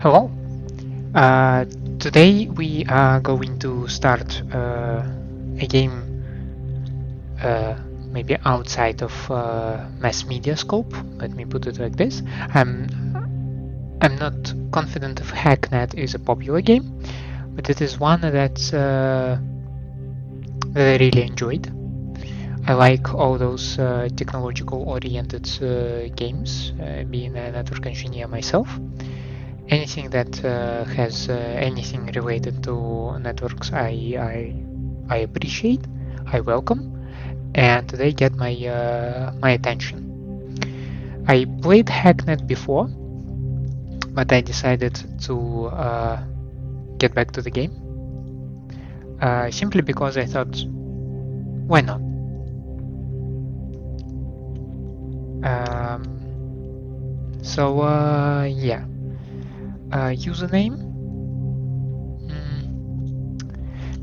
Hello. Uh, Today we are going to start a game maybe outside of mass media scope. Let me put it like this. I'm not confident if Hacknet is a popular game, but it is one that I really enjoyed. I like all those technological-oriented games, being a network engineer myself. Anything that has anything related to networks, I appreciate, I welcome, and they get my attention. I played Hacknet before, but I decided to get back to the game simply because I thought, why not? Yeah. Username.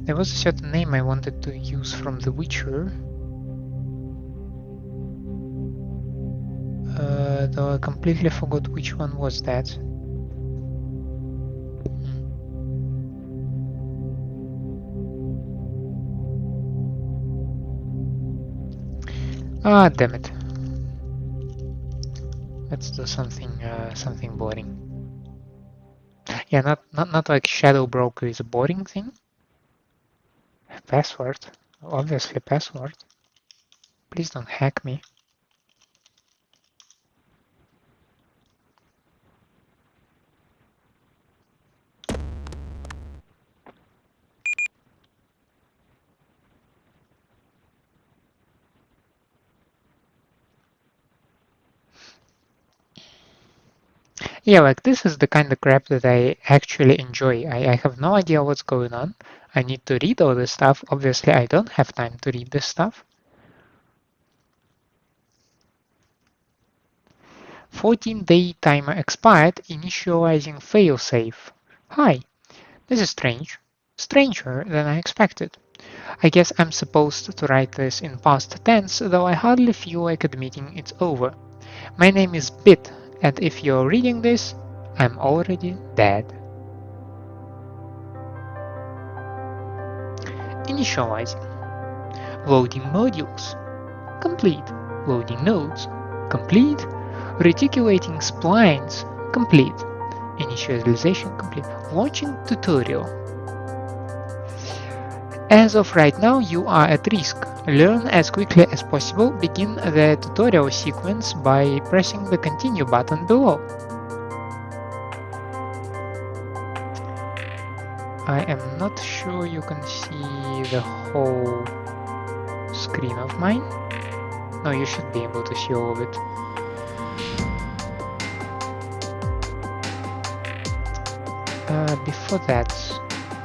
There was a certain name I wanted to use from The Witcher, though I completely forgot which one was that. Ah, damn it. Let's do something boring. Yeah, not like Shadow Broker is a boring thing. Password, obviously password. Please don't hack me. Yeah, like this is the kind of crap that I actually enjoy. I have no idea what's going on. I need to read all this stuff. Obviously, I don't have time to read this stuff. 14-day timer expired, initializing failsafe. Hi, this is strange. Stranger than I expected. I guess I'm supposed to write this in past tense, though I hardly feel like admitting it's over. My name is Bit, and if you're reading this, I'm already dead. Initializing. Loading modules. Complete. Loading nodes. Complete. Reticulating splines. Complete. Initialization complete. Launching tutorial. As of right now, you are at risk. Learn as quickly as possible. Begin the tutorial sequence by pressing the continue button below. I am not sure you can see the whole screen of mine. No, you should be able to see all of it. Before that,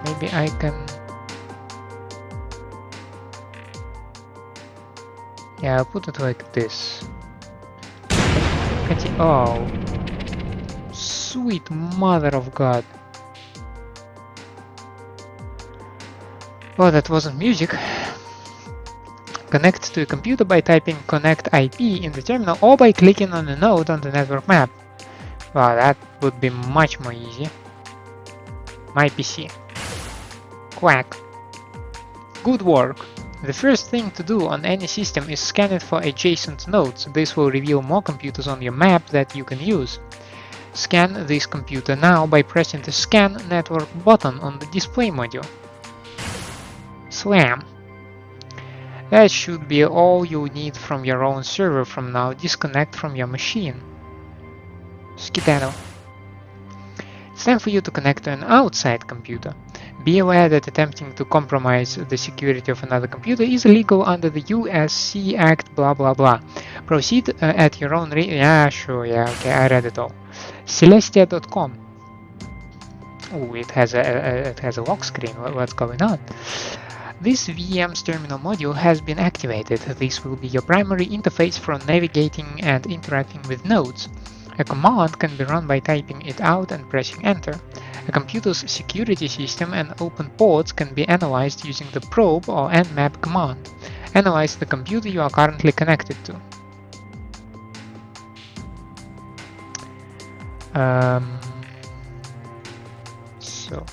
maybe I can... Yeah, I'll put it like this. Oh, sweet mother of God. Oh, that wasn't music. Connect to a computer by typing connect IP in the terminal or by clicking on a node on the network map. Wow, that would be much more easy. My PC. Quack. Good work. The first thing to do on any system is scan it for adjacent nodes. This will reveal more computers on your map that you can use. Scan this computer now by pressing the Scan Network button on the display module. Slam. That should be all you need from your own server from now. Disconnect from your machine. Skedaddle. It's time for you to connect to an outside computer. Be aware that attempting to compromise the security of another computer is illegal under the USC Act blah blah blah. Proceed at your own yeah, sure, yeah, okay, I read it all. Celestia.com. Oh, it has a lock screen. What's going on? This VM's terminal module has been activated. This will be your primary interface for navigating and interacting with nodes. A command can be run by typing it out and pressing enter. A computer's security system and open ports can be analyzed using the probe or nmap command. Analyze the computer you are currently connected to. So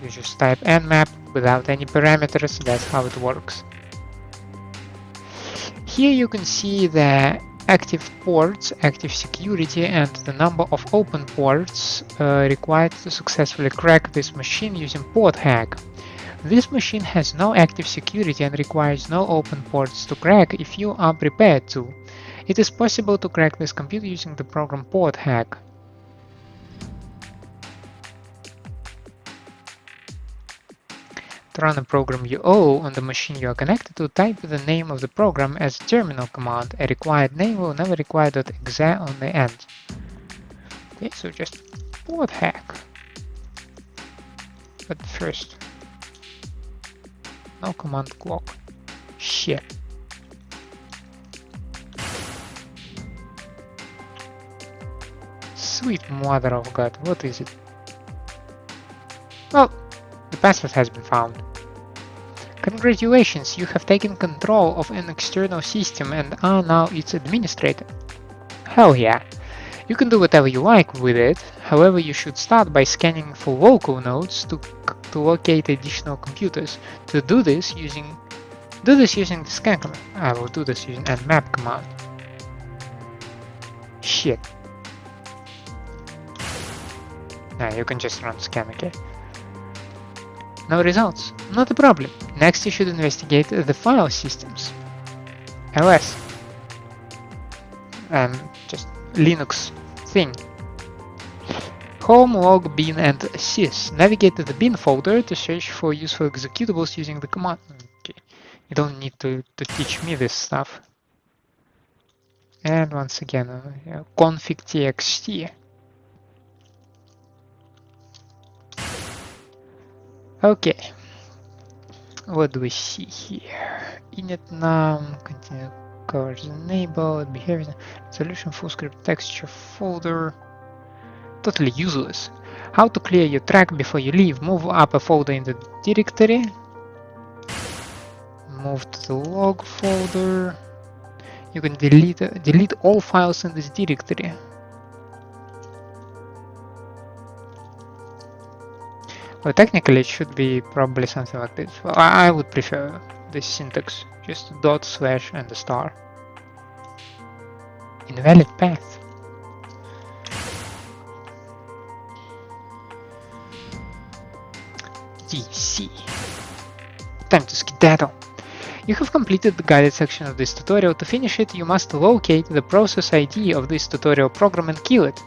you just type nmap without any parameters. That's how it works. Here you can see the active ports, active security, and the number of open ports required to successfully crack this machine using port hack. This machine has no active security and requires no open ports to crack if you are prepared to. It is possible to crack this computer using the program port hack. To run a program you own on the machine you are connected to, type the name of the program as a terminal command. A required name will never require .exe on the end. Okay, so just port hack. But first, no command clock. Shit. Sweet mother of God, what is it? Well, the password has been found. Congratulations, you have taken control of an external system and are now its administrator. Hell yeah. You can do whatever you like with it, however you should start by scanning for local nodes to locate additional computers. To do this using the scan command. I will do this using nmap command. Shit. Nah, you can just run scan, okay? No results. Not a problem. Next you should investigate the file systems. LS. Just Linux thing. Home, log, bin, and sys. Navigate to the bin folder to search for useful executables using the command. Okay. You don't need to teach me this stuff. And once again, config.txt. Okay, what do we see here? Init num, continue colors enabled, behavior, solution, full script texture folder. Totally useless. How to clear your track before you leave? Move up a folder in the directory. Move to the log folder. You can delete all files in this directory. Well, technically it should be probably something like this. Well, I would prefer this syntax, just dot slash and a star. Invalid path. DC. Time to skedaddle. You have completed the guided section of this tutorial. To finish it, you must locate the process ID of this tutorial program and kill it.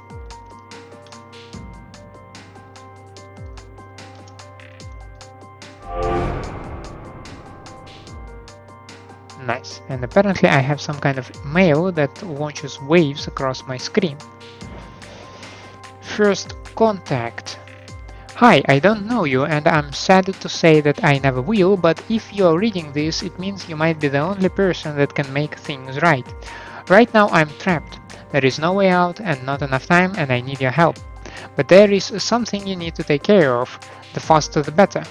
Nice, and apparently I have some kind of mail that launches waves across my screen. First contact. Hi, I don't know you and I'm sad to say that I never will, but if you are reading this, it means you might be the only person that can make things right. Right now I'm trapped. There is no way out and not enough time and I need your help. But there is something you need to take care of. The faster the better.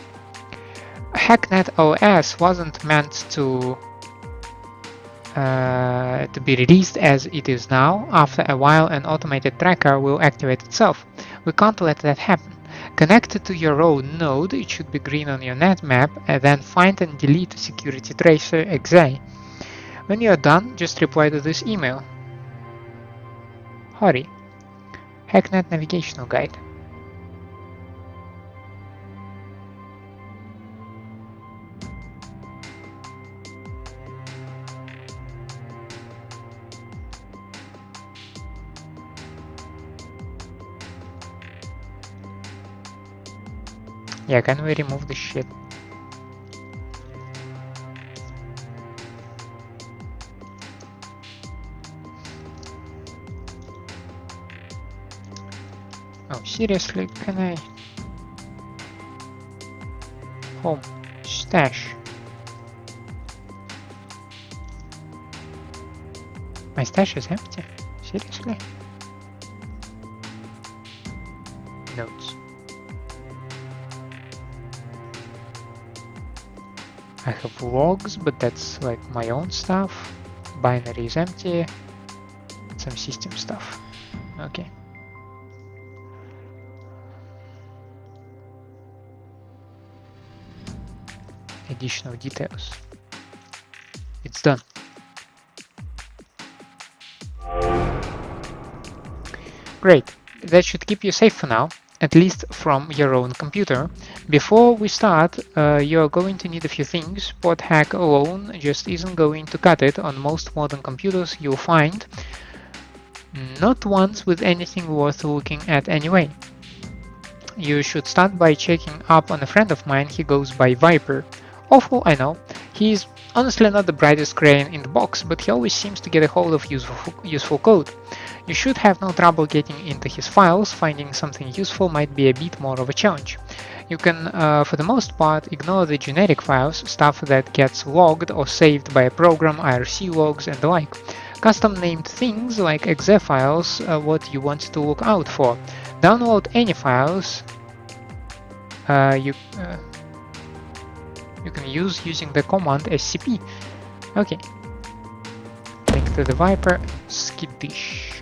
Hacknet OS wasn't meant to be released as it is now. After a while an automated tracker will activate itself. We can't let that happen. Connect to your own node, it should be green on your net map, and then find and delete security tracer exe. When you are done, just reply to this email. Hurry. Hacknet navigational guide. Yeah, can we remove this shit? Oh, seriously, can I? Home, stash. My stash is empty. Seriously? Notes. I have logs, but that's like my own stuff. Binary is empty. Some system stuff. Okay. additional details. It's done. Great, that should keep you safe for now, at least from your own computer. Before we start, you're going to need a few things. Port hack alone just isn't going to cut it. On most modern computers you'll find not ones with anything worth looking at anyway. You should start by checking up on a friend of mine. He goes by Viper. Awful, I know. He's honestly not the brightest crayon in the box, but he always seems to get a hold of useful code. You should have no trouble getting into his files. Finding something useful might be a bit more of a challenge. You can, for the most part, ignore the generic files, stuff that gets logged or saved by a program, IRC logs and the like. Custom named things like exe files are what you want to look out for. Download any files you can use using the command scp. Okay. Link to the Viper. Skittish.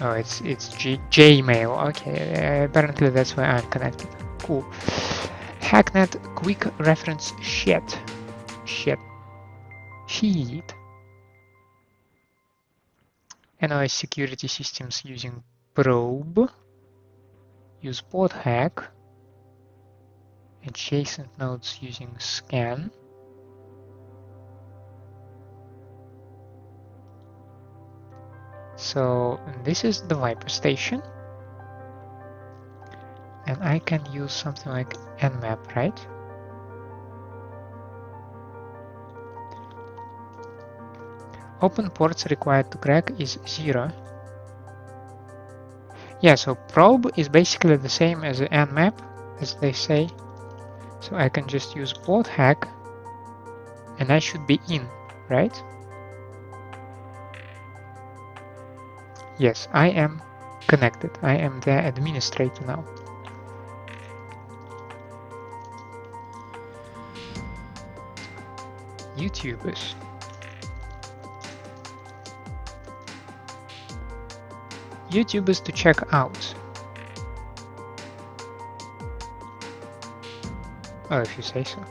Oh, it's Gmail. Okay, apparently that's where I'm connected. Cool. Hacknet quick reference sheet. Analyze security systems using probe. Use port hack. Adjacent nodes using scan. So this is the Viper station, and I can use something like nmap, right? Open ports required to crack is 0. Yeah, so probe is basically the same as nmap, as they say. So I can just use port hack, and I should be in, right? Yes, I am connected. I am the administrator now. YouTubers. YouTubers to check out. Oh, if you say so.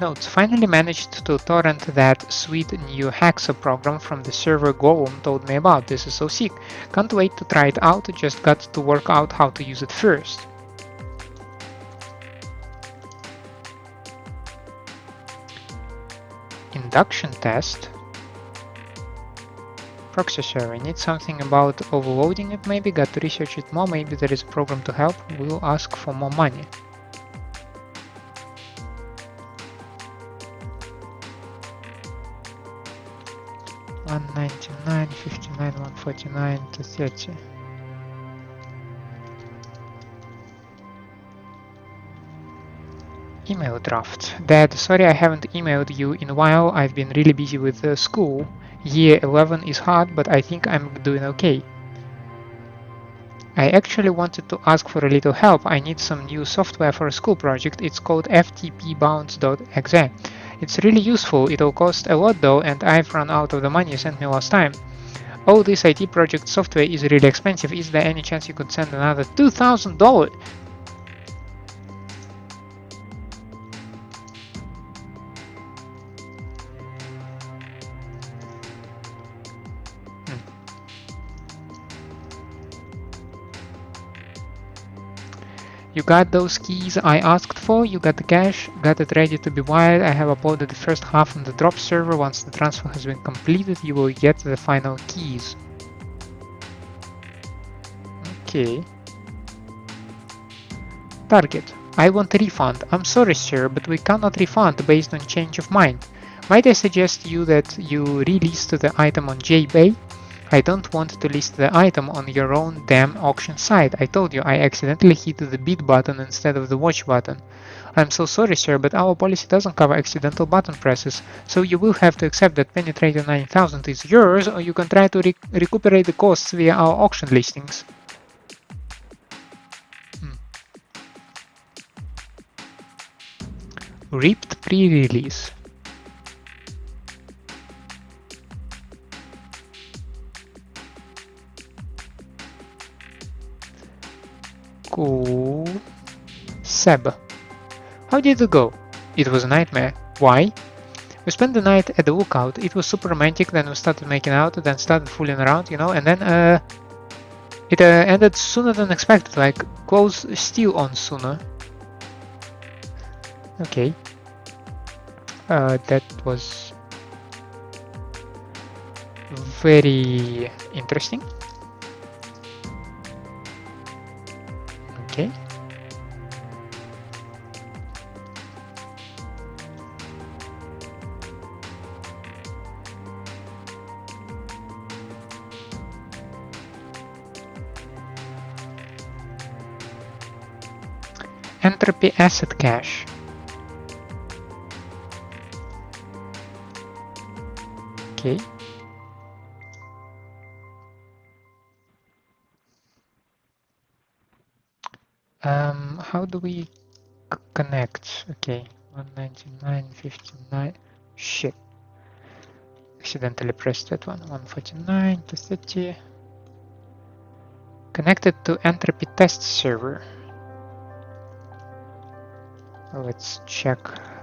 Notes. Finally managed to torrent that sweet new Hacksaw program from the server Golem told me about. This is so sick. Can't wait to try it out. Just got to work out how to use it first. Induction test. Proxy server. Need something about overloading it maybe? Got to research it more. Maybe there is a program to help. We'll ask for more money. $199, $59, $149 to $30. Email draft. Dad, sorry I haven't emailed you in a while. I've been really busy with school. Year 11 is hard, but I think I'm doing okay. I actually wanted to ask for a little help. I need some new software for a school project. It's called ftpbounce.exe. It's really useful. It'll cost a lot though, and I've run out of the money you sent me last time. All this IT project software is really expensive. Is there any chance you could send another $2,000? You got those keys I asked for, you got the cash, got it ready to be wired. I have uploaded the first half on the drop server. Once the transfer has been completed, you will get the final keys. Okay. Target. I want a refund. I'm sorry, sir, but we cannot refund based on change of mind. Might I suggest you that you relist the item on JBay? I don't want to list the item on your own damn auction site. I told you I accidentally hit the bid button instead of the watch button. I'm so sorry, sir, but our policy doesn't cover accidental button presses, so you will have to accept that Penetrator 9000 is yours, or you can try to recuperate the costs via our auction listings. Ripped pre-release. Cool. Seb. How did it go? It was a nightmare. Why? We spent the night at the lookout. It was super romantic, then we started making out, then started fooling around, you know, and then it ended sooner than expected, like clothes still on sooner. Okay. That was very interesting. Okay. Entropy asset cache. Okay. How do we connect? Okay, 199.59. Shit. Accidentally pressed that one. 149 to 30. Connected to entropy test server. Let's check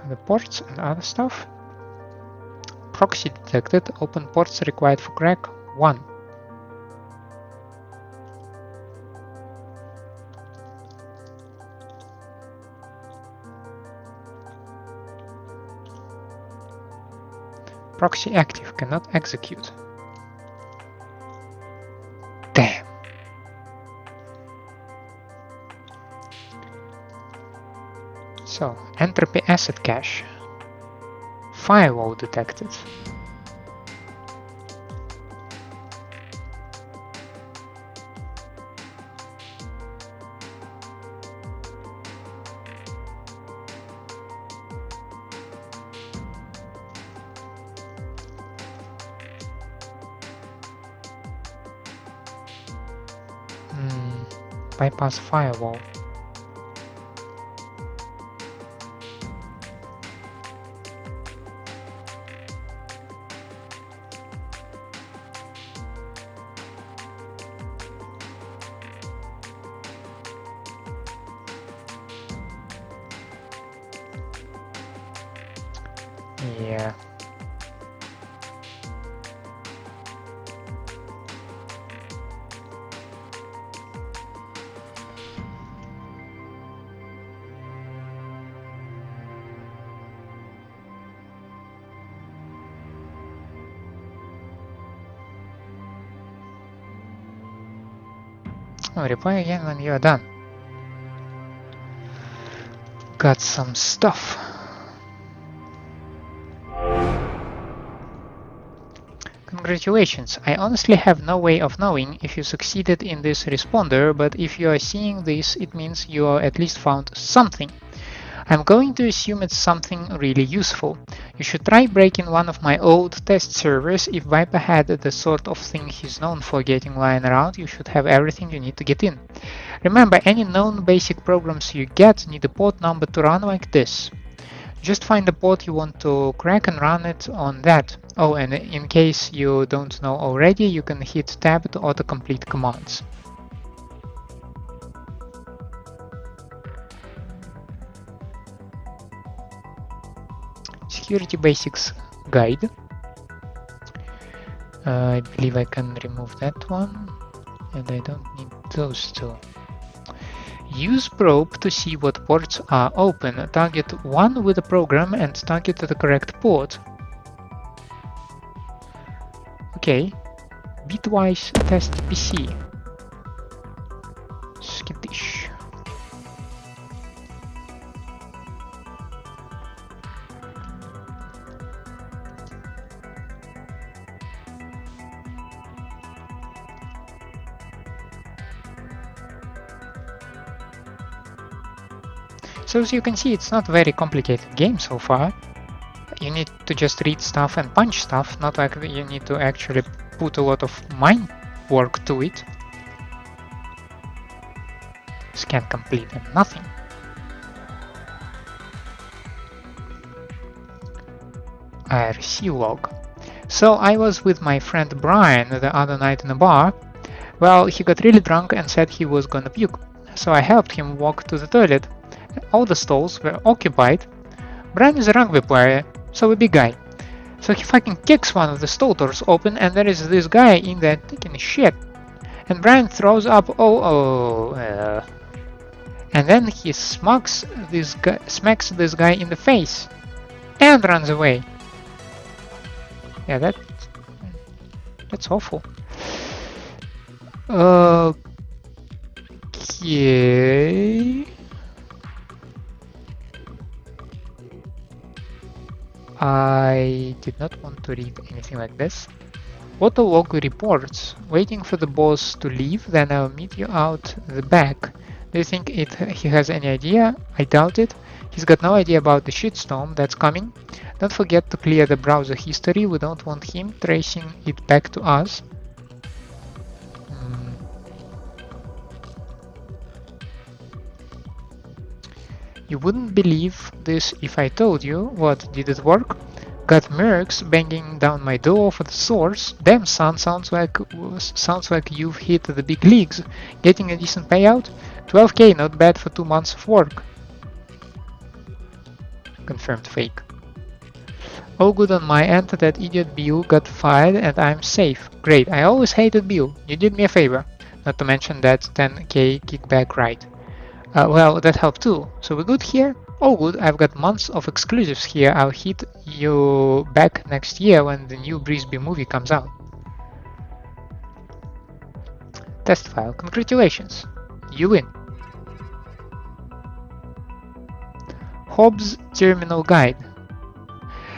the ports and other stuff. Proxy detected. Open ports required for crack 1. Proxy active, cannot execute. Damn. So, entropy asset cache. Firewall detected. Bypass firewall. Yeah. Oh, reply again when you are done. Got some stuff. Congratulations, I honestly have no way of knowing if you succeeded in this responder, but if you are seeing this, it means you at least found something. I'm going to assume it's something really useful. You should try breaking one of my old test servers. If Viper had the sort of thing he's known for getting lying around, you should have everything you need to get in. Remember, any known basic programs you get need a port number to run like this. Just find the port you want to crack and run it on that. Oh, and in case you don't know already, you can hit tab to autocomplete commands. Security Basics Guide. I believe I can remove that one, and I don't need those two. Use probe to see what ports are open. Target one with a program and target the correct port. Okay. Bitwise test PC. Skittish. So as you can see, it's not a very complicated game so far. You need to just read stuff and punch stuff, not like you need to actually put a lot of mind work to it. Scan complete and nothing. IRC log. So I was with my friend Brian the other night in a bar. Well, he got really drunk and said he was gonna puke. So I helped him walk to the toilet. All the stalls were occupied. Brian is a rugby player, so a big guy. So he fucking kicks one of the stall doors open, and there is this guy in there taking a shit. And Brian throws up, and then he smacks this guy in the face and runs away. Yeah, that's awful. Okay. I did not want to read anything like this. Autolog reports. Waiting for the boss to leave, then I'll meet you out the back. Do you think he has any idea? I doubt it. He's got no idea about the shitstorm that's coming. Don't forget to clear the browser history. We don't want him tracing it back to us. You wouldn't believe this if I told you. What, did it work? Got mercs banging down my door for the source. Damn son, sounds like you've hit the big leagues. Getting a decent payout? 12k, not bad for 2 months of work. Confirmed fake. All good on my end. That idiot Bill got fired and I'm safe. Great, I always hated Bill. You did me a favor. Not to mention that 10k kickback right. Well, that helped too. So we're good here? Oh good, I've got months of exclusives here. I'll hit you back next year when the new Brisby movie comes out. Test file. Congratulations. You win. Hobbs Terminal Guide.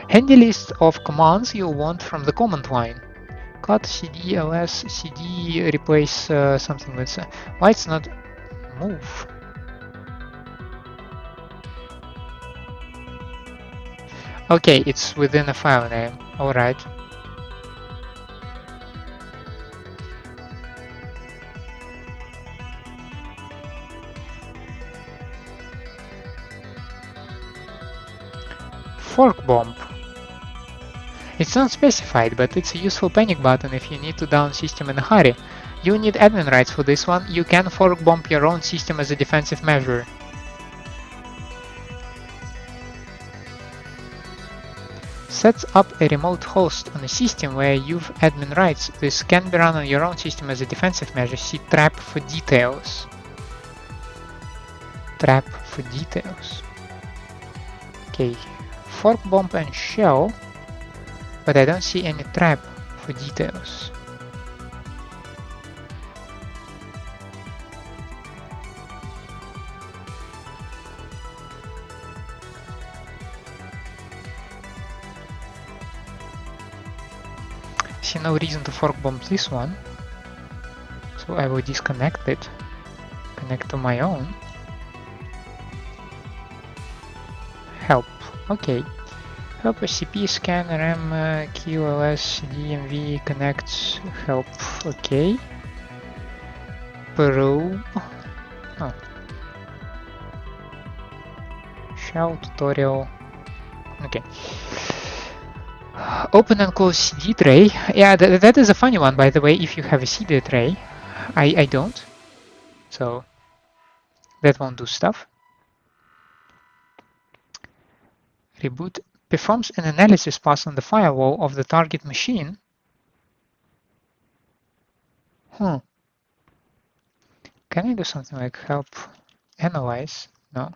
Handy list of commands you'll want from the command line. Cut, cd, ls, cd, replace something with... Why it's not move? Okay, it's within a file name. Alright. Fork bomb. It's not specified, but it's a useful panic button if you need to down system in a hurry. You need admin rights for this one. You can fork bomb your own system as a defensive measure. Sets up a remote host on a system where you've admin rights. This can be run on your own system as a defensive measure. See trap for details. Trap for details. Okay, fork bomb and shell, but I don't see any trap for details. See no reason to fork bomb this one, so I will disconnect it, connect to my own. Help, okay. Help SCP scan RAM QoS DMV connects help, okay. Probe, oh. Shell tutorial, okay. Open and close CD tray. Yeah, that is a funny one, by the way, if you have a CD tray. I don't. So that won't do stuff. Reboot performs an analysis pass on the firewall of the target machine. Can I do something like help analyze? No.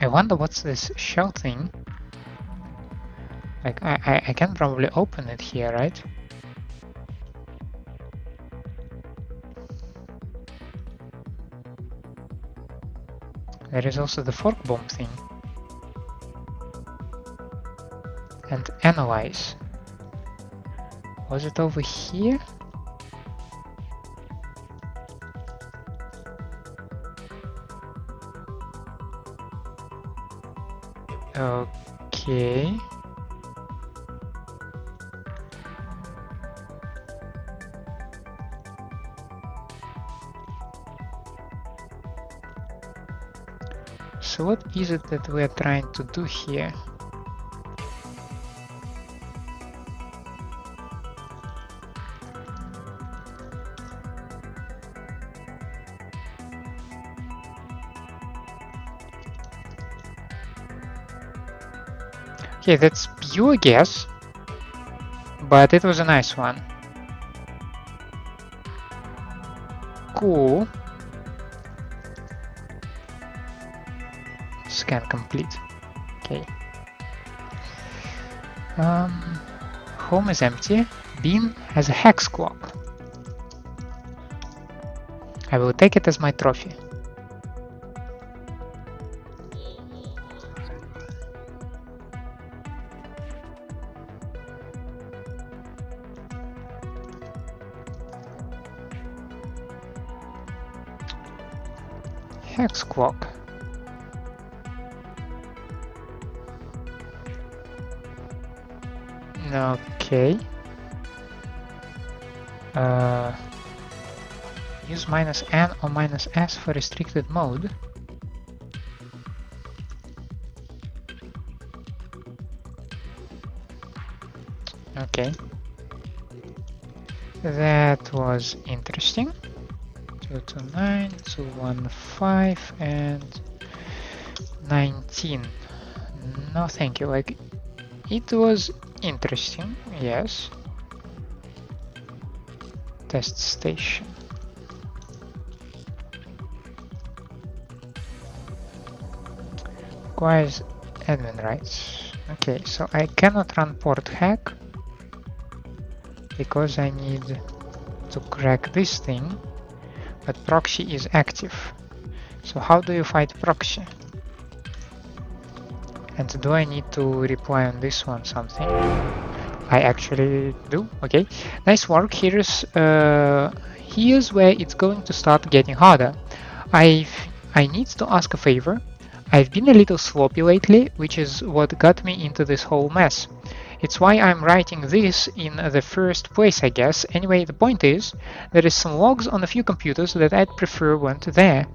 I wonder what's this shell thing. Like I can probably open it here, right? There is also the fork bomb thing. And analyze. Was it over here? Okay. So what is it that we're trying to do here? Okay, that's pure guess, but it was a nice one. Cool. Scan complete. Okay. Home is empty. Bean has a hex clock. I will take it as my trophy. Hex clock. Okay. Use -N or -S for restricted mode. Okay. That was interesting. 229, 215, and 19. No, thank you. Like, it was interesting, yes. Test station. Requires admin rights. Okay, so I cannot run port hack because I need to crack this thing, but proxy is active. So how do you fight proxy? And do I need to reply on this one something? I actually do. Okay, nice work. Here's where it's going to start getting harder. I need to ask a favor. I've been a little sloppy lately, which is what got me into this whole mess. It's why I'm writing this in the first place, I guess. Anyway, the point is, there is some logs on a few computers that I'd prefer weren't there.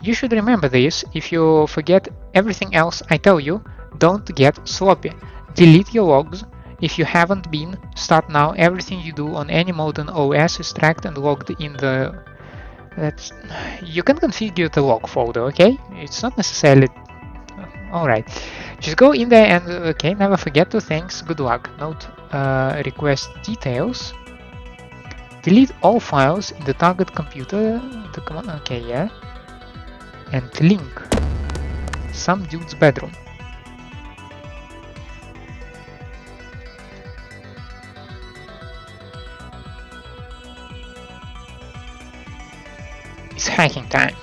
You should remember this. If you forget everything else I tell you, don't get sloppy. Delete your logs. If you haven't been, start now. Everything you do on any modern OS is tracked and logged in the... You can configure the log folder, okay? It's not necessarily... Alright. Just go in there and, okay, never forget to thanks. Good luck. Note, request details. Delete all files in the target computer. Okay, yeah. And link some dude's bedroom. It's hacking time.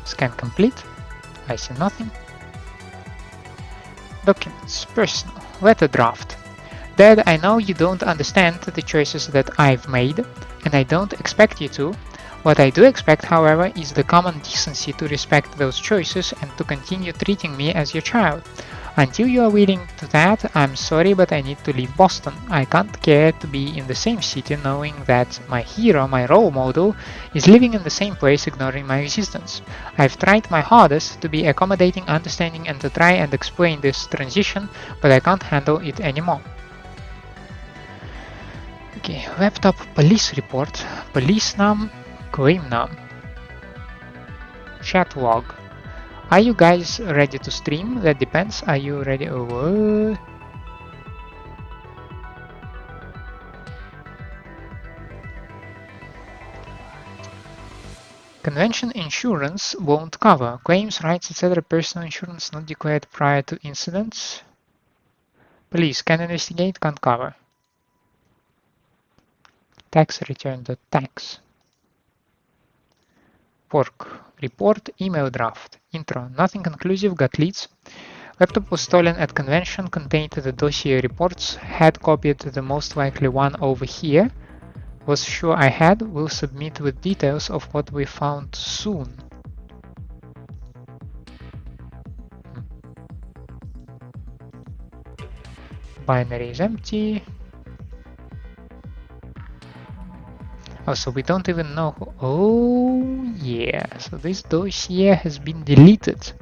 Scan complete. I see nothing. Documents. Personal. Letter draft. Dad, I know you don't understand the choices that I've made, and I don't expect you to. What I do expect, however, is the common decency to respect those choices and to continue treating me as your child. Until you are willing to that, I'm sorry, but I need to leave Boston. I can't care to be in the same city knowing that my hero, my role model, is living in the same place ignoring my existence. I've tried my hardest to be accommodating, understanding, and to try and explain this transition, but I can't handle it anymore. Okay, laptop police report, police num, claim num, chat log. Are you guys ready to stream? That depends. Are you ready? Oh, convention insurance won't cover. Claims, rights, etc. Personal insurance not declared prior to incidents. Police can investigate, can't cover. Tax return the tax. Work. Report. Email draft. Intro. Nothing conclusive. Got leads. Laptop was stolen at convention. Contained the dossier reports. Had copied the most likely one over here. Was sure I had. Will submit with details of what we found soon. Binary is empty. Oh, so we don't even know who... Oh, yeah. So this dossier has been deleted.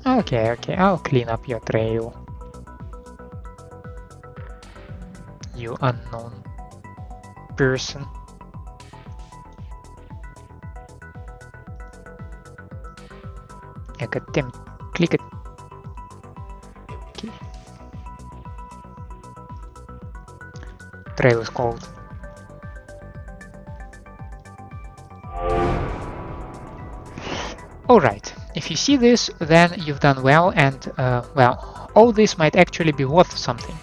Okay, I'll clean up your trail. You unknown person. Academic. Click it. Okay. Trail is called. Alright, if you see this, then you've done well, and well, all this might actually be worth something.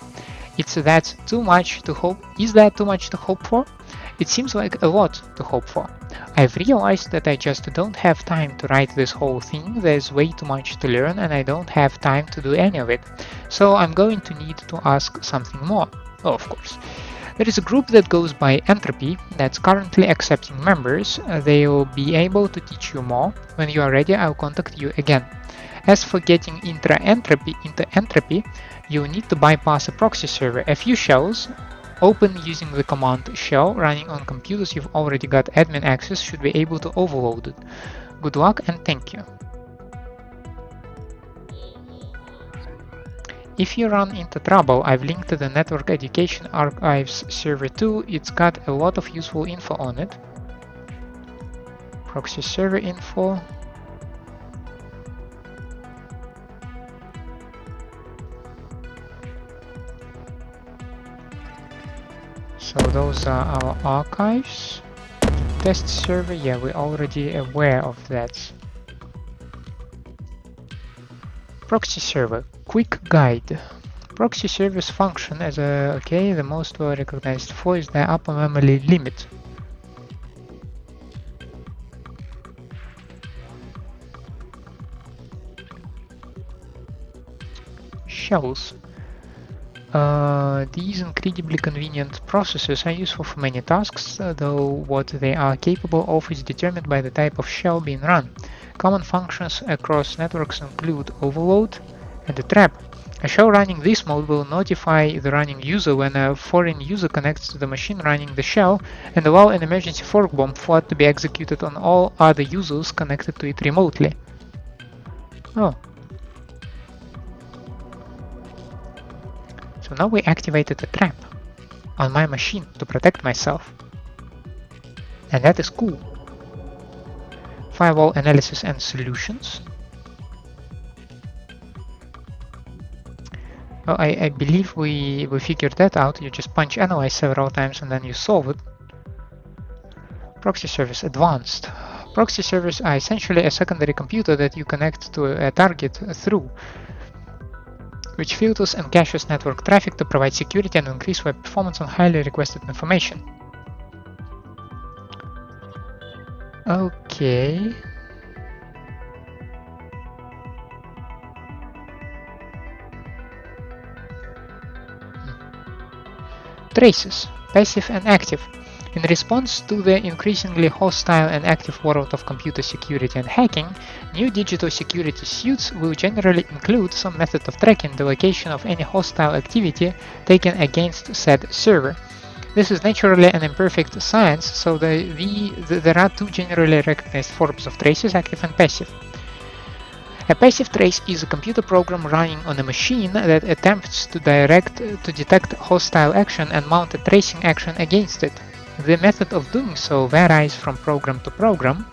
Is that too much to hope for? It seems like a lot to hope for. I've realized that I just don't have time to write this whole thing. There's way too much to learn and I don't have time to do any of it. So I'm going to need to ask something more. Oh, of course. There is a group that goes by Entropy that's currently accepting members. They'll be able to teach you more. When you are ready, I'll contact you again. As for getting into Entropy, you need to bypass a proxy server. A few shells open using the command shell running on computers you've already got admin access should be able to overload it. Good luck and thank you. If you run into trouble, I've linked to the Network Education Archives server too. It's got a lot of useful info on it. Proxy server info. So those are our archives. Test server, yeah, we're already aware of that. Proxy server, quick guide. Proxy servers function as a, the most well recognized flaw is their upper memory limit. Shells. These incredibly convenient processors are useful for many tasks, though what they are capable of is determined by the type of shell being run. Common functions across networks include overload and a trap. A shell running this mode will notify the running user when a foreign user connects to the machine running the shell and allow an emergency fork bomb flood to be executed on all other users connected to it remotely. Oh. So now we activated a trap on my machine to protect myself. And that is cool. Firewall analysis and solutions. Well, I believe we figured that out. You just punch analyze several times and then you solve it. Proxy service advanced. Proxy servers are essentially a secondary computer that you connect to a target through, which filters and caches network traffic to provide security and increase web performance on highly requested information. Okay. Traces, passive and active. In response to the increasingly hostile and active world of computer security and hacking, new digital security suites will generally include some method of tracking the location of any hostile activity taken against said server. This is naturally an imperfect science, so there are two generally recognized forms of traces, active and passive. A passive trace is a computer program running on a machine that attempts to detect hostile action and mount a tracing action against it. The method of doing so varies from program to program.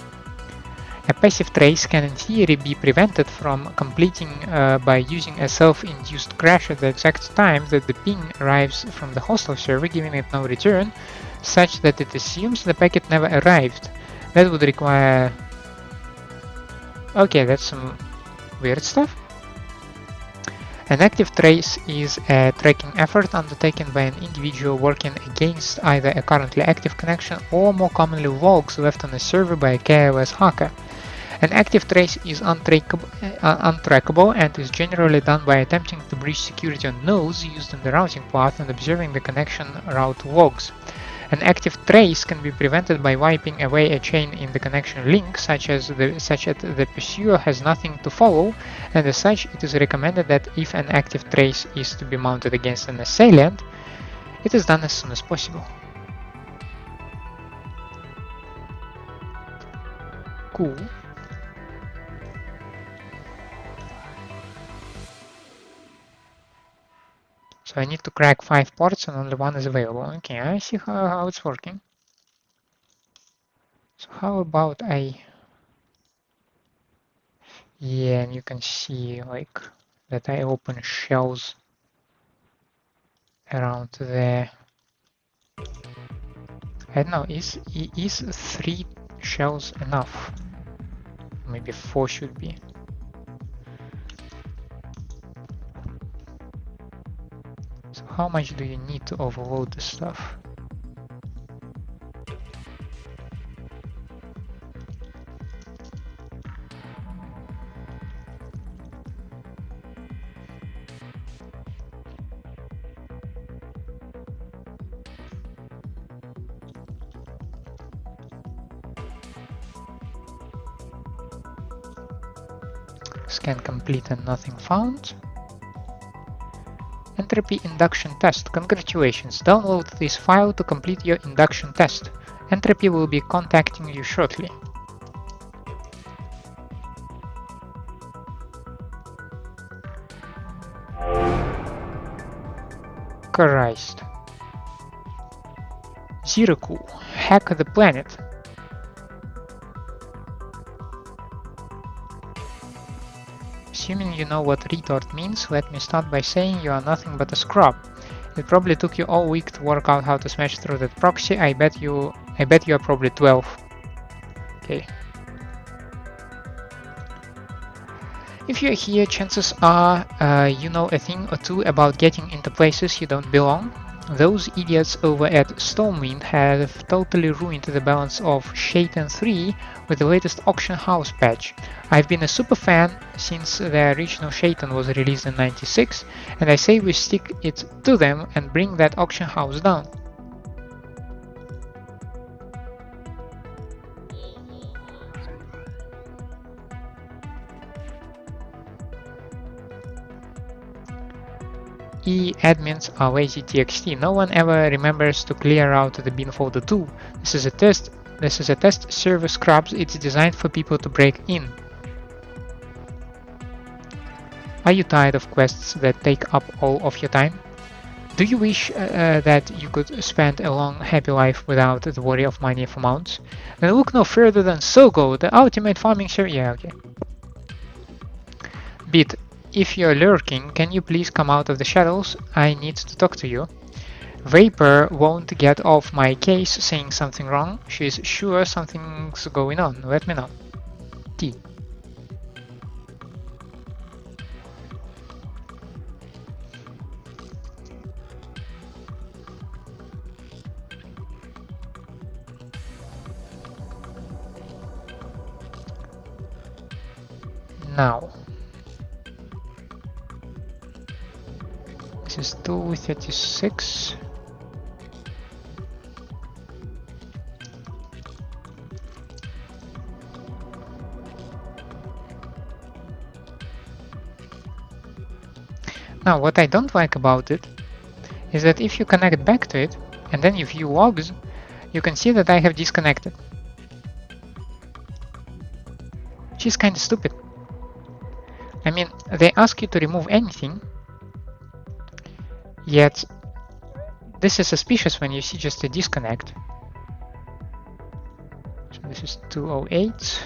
A passive trace can in theory be prevented from completing by using a self-induced crash at the exact time that the ping arrives from the hostile server, giving it no return, such that it assumes the packet never arrived. That would require... Okay, that's some weird stuff. An active trace is a tracking effort undertaken by an individual working against either a currently active connection or more commonly logs left on a server by a careless hacker. An active trace is untrackable and is generally done by attempting to breach security on nodes used in the routing path and observing the connection route logs. An active trace can be prevented by wiping away a chain in the connection link, such that the pursuer has nothing to follow, and as such it is recommended that if an active trace is to be mounted against an assailant, it is done as soon as possible. Cool. So I need to crack 5 ports and only one is available. Okay, I see how it's working. So how about yeah, and you can see like that I open shells around there. I don't know, is 3 shells enough? Maybe 4 should be. So how much do you need to overload this stuff? Scan complete and nothing found. Entropy induction test. Congratulations, download this file to complete your induction test. Entropy will be contacting you shortly. Christ. Ziraku, hack the planet. Assuming you know what retort means, let me start by saying you are nothing but a scrub. It probably took you all week to work out how to smash through that proxy. I bet you are probably 12. Okay. If you're here, chances are you know a thing or two about getting into places you don't belong. Those idiots over at Stormwind have totally ruined the balance of Shaitan 3 with the latest auction house patch. I've been a super fan since the original Shaitan was released in '96, and I say we stick it to them and bring that auction house down. Admins are lazy txt. No one ever remembers to clear out the bin folder too. This is a test server scrubs. It's designed for people to break in. Are you tired of quests that take up all of your time? Do you wish that you could spend a long, happy life without the worry of money for mounts? Then look no further than Sogo, the ultimate farming server. Yeah, okay. Bit. If you're lurking, can you please come out of the shadows? I need to talk to you. Vapor won't get off my case saying something wrong. She's sure something's going on. Let me know. T. Now. This is 236. Now, what I don't like about it is that if you connect back to it and then you view logs, you can see that I have disconnected. Which is kind of stupid. I mean, they ask you to remove anything, yet this is suspicious when you see just a disconnect. So this is 208.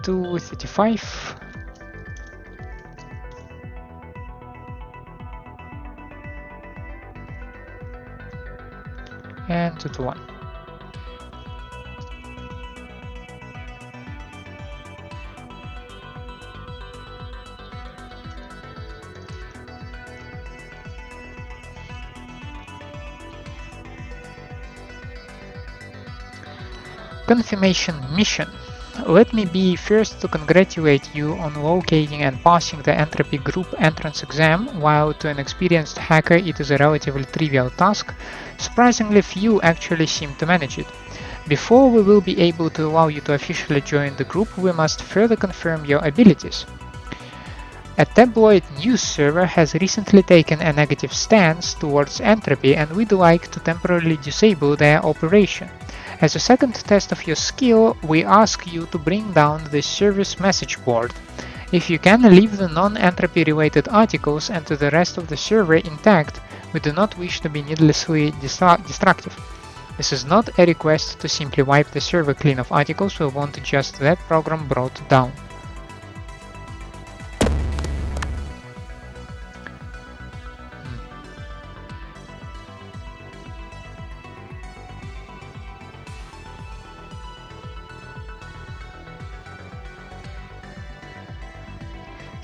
$235. And 221. Confirmation mission. Let me be first to congratulate you on locating and passing the entropy group entrance exam. While to an experienced hacker it is a relatively trivial task, surprisingly few actually seem to manage it. Before we will be able to allow you to officially join the group, we must further confirm your abilities. A tabloid news server has recently taken a negative stance towards entropy, and we'd like to temporarily disable their operation. As a second test of your skill, we ask you to bring down the service message board. If you can, leave the non-entropy related articles and the rest of the server intact. We do not wish to be needlessly destructive. This is not a request to simply wipe the server clean of articles, we want just that program brought down.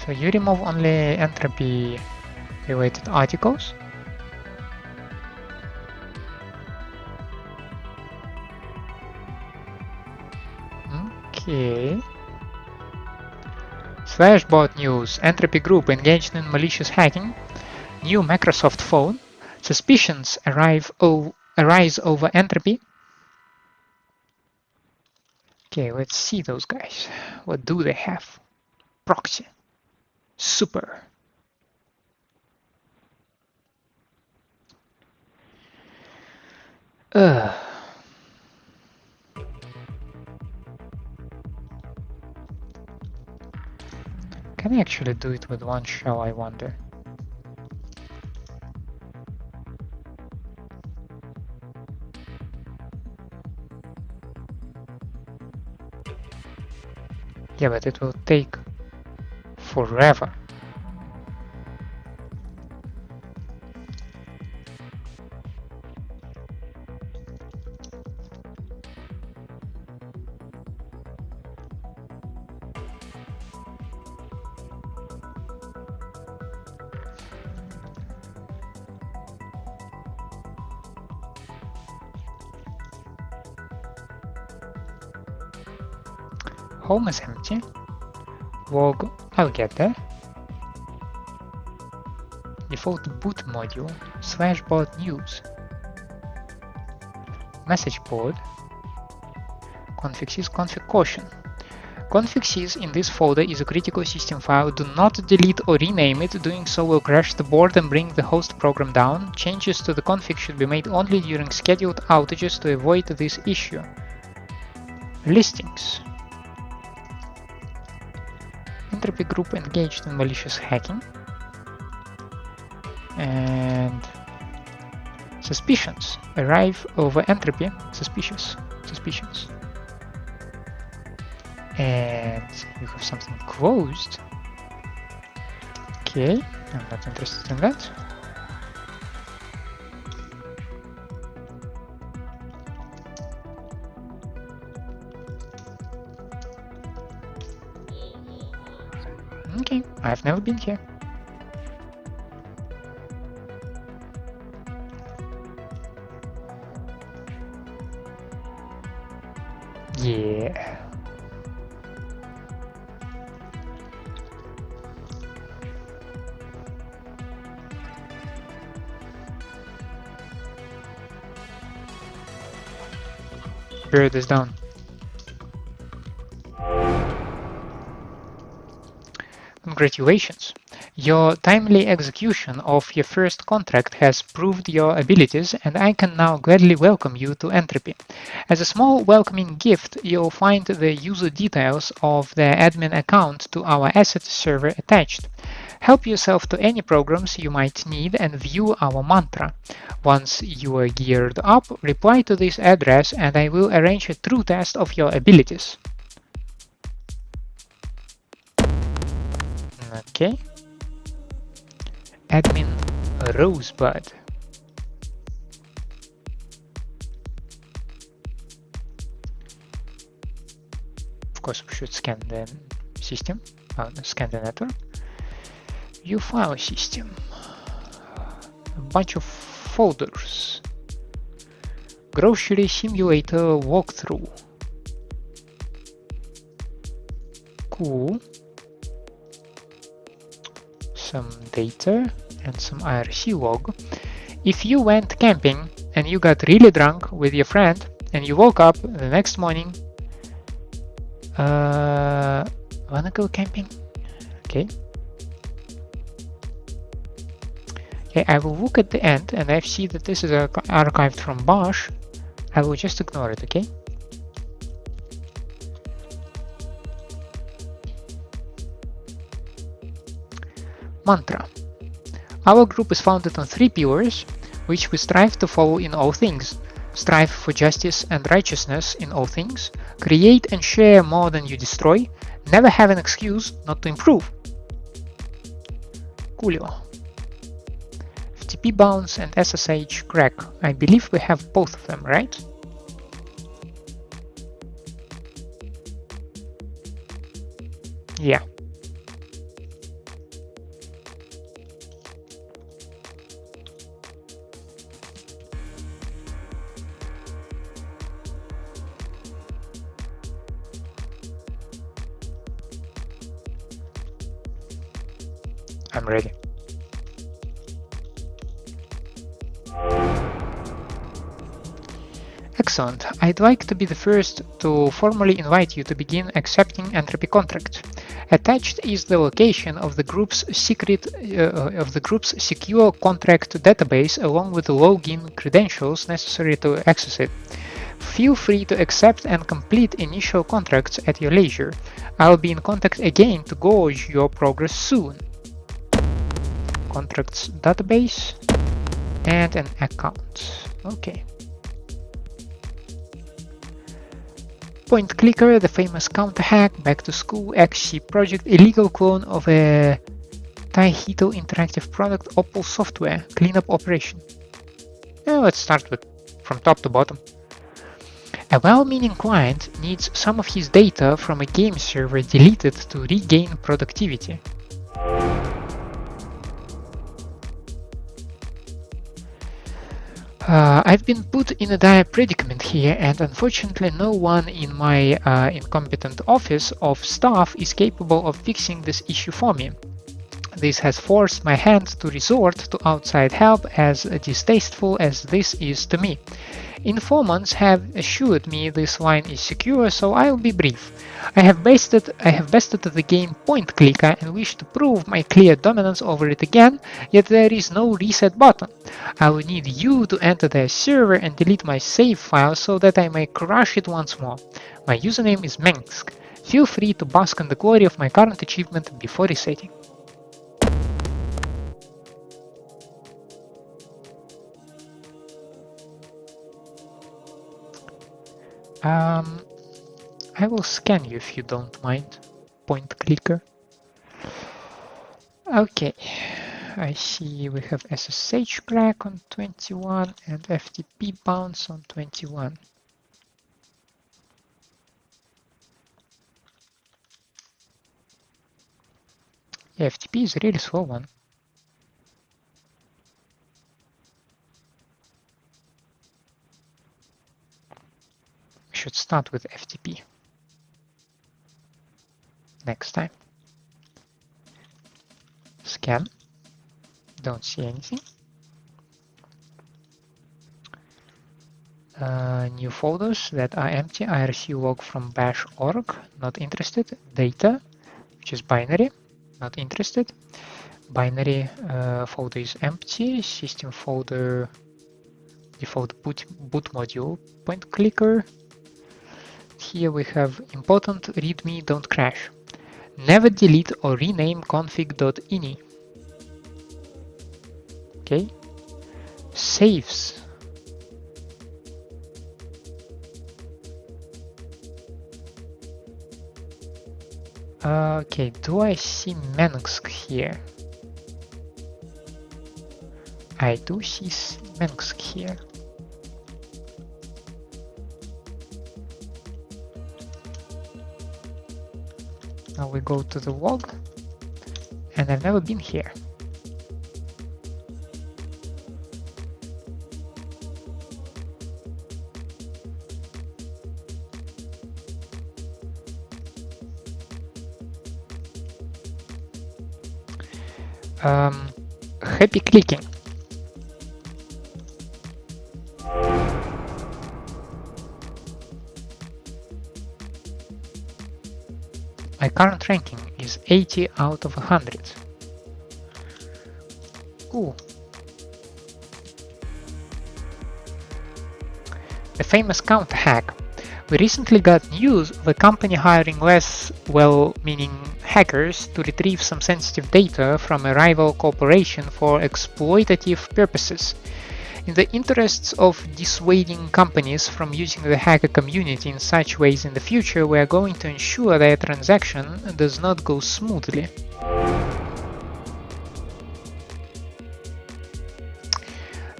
So you remove only entropy related articles. Okay. Slashbot news. Entropy group engaged in malicious hacking. New Microsoft phone. Suspicions arise over entropy. Okay, let's see those guys. What do they have? Proxy. Super. Can I actually do it with one shell, I wonder? Yeah, but it will take forever. Home is empty. Log, I'll get there. Default boot module, /bot news. Message board. Configs, config caution. Configs in this folder is a critical system file. Do not delete or rename it. Doing so will crash the board and bring the host program down. Changes to the config should be made only during scheduled outages to avoid this issue. Listings. Entropy group engaged in malicious hacking. And suspicions arrive over entropy. Suspicious. And you have something closed. Okay, I'm not interested in that. Okay, I've never been here. Yeah. Bury this down. Congratulations! Your timely execution of your first contract has proved your abilities, and I can now gladly welcome you to Entropy. As a small welcoming gift, you'll find the user details of the admin account to our asset server attached. Help yourself to any programs you might need and view our mantra. Once you are geared up, reply to this address and I will arrange a true test of your abilities. Okay. Admin Rosebud. Of course, we should scan the system, scan the network. View file system. A bunch of folders. Grocery simulator walkthrough. school some data and some IRC log. If you went camping and you got really drunk with your friend and you woke up the next morning, wanna go camping? Okay. Okay, I will look at the end and I see that this is archived from Bosch. I will just ignore it, okay? Mantra. Our group is founded on 3 pillars, which we strive to follow in all things. Strive for justice and righteousness in all things. Create and share more than you destroy. Never have an excuse not to improve. Coolio. FTP bounce and SSH crack. I believe we have both of them, right? Yeah. I'm ready. Excellent. I'd like to be the first to formally invite you to begin accepting entropy contracts. Attached is the location of the group's secure contract database along with the login credentials necessary to access it. Feel free to accept and complete initial contracts at your leisure. I'll be in contact again to gauge your progress soon. Contracts database and an account. Okay. Point Clicker, the famous counter hack, back to school, XC project, illegal clone of a Taihito interactive product, Opal software, cleanup operation. Let's start with from top to bottom. A well-meaning client needs some of his data from a game server deleted to regain productivity. I've been put in a dire predicament here, and unfortunately no one in my incompetent office of staff is capable of fixing this issue for me. This has forced my hand to resort to outside help, as distasteful as this is to me. Informants have assured me this line is secure, so I'll be brief. I have bested the game Point Clicker and wish to prove my clear dominance over it again, yet there is no reset button. I will need you to enter their server and delete my save file so that I may crush it once more. My username is Mensk. Feel free to bask in the glory of my current achievement before resetting. I will scan you if you don't mind, Point Clicker. Okay, I see we have SSH crack on 21 and FTP bounce on 21. Yeah, FTP is a really slow one. We should start with FTP next time. Scan. Don't see anything. New folders that are empty. IRC log from bash org. Not interested. Data, which is binary. Not interested. Binary folder is empty. System folder, default boot module. Point Clicker. Here we have important readme don't crash. Never delete or rename config.ini. Okay. Saves. Okay, do I see Mensk here? I do see Mensk here. Now we go to the log, and I've never been here. Happy clicking. My current ranking is 80 out of 100. Cool. The famous counter hack. We recently got news of a company hiring less well-meaning hackers to retrieve some sensitive data from a rival corporation for exploitative purposes. In the interests of dissuading companies from using the hacker community in such ways in the future, we are going to ensure that a transaction does not go smoothly.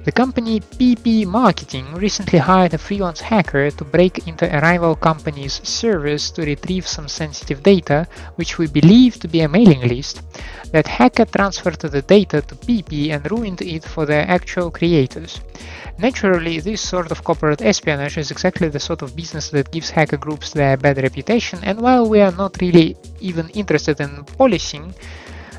The company PP Marketing recently hired a freelance hacker to break into a rival company's servers to retrieve some sensitive data, which we believe to be a mailing list. That hacker transferred the data to PP and ruined it for the actual creators. Naturally, this sort of corporate espionage is exactly the sort of business that gives hacker groups their bad reputation, and while we are not really even interested in policing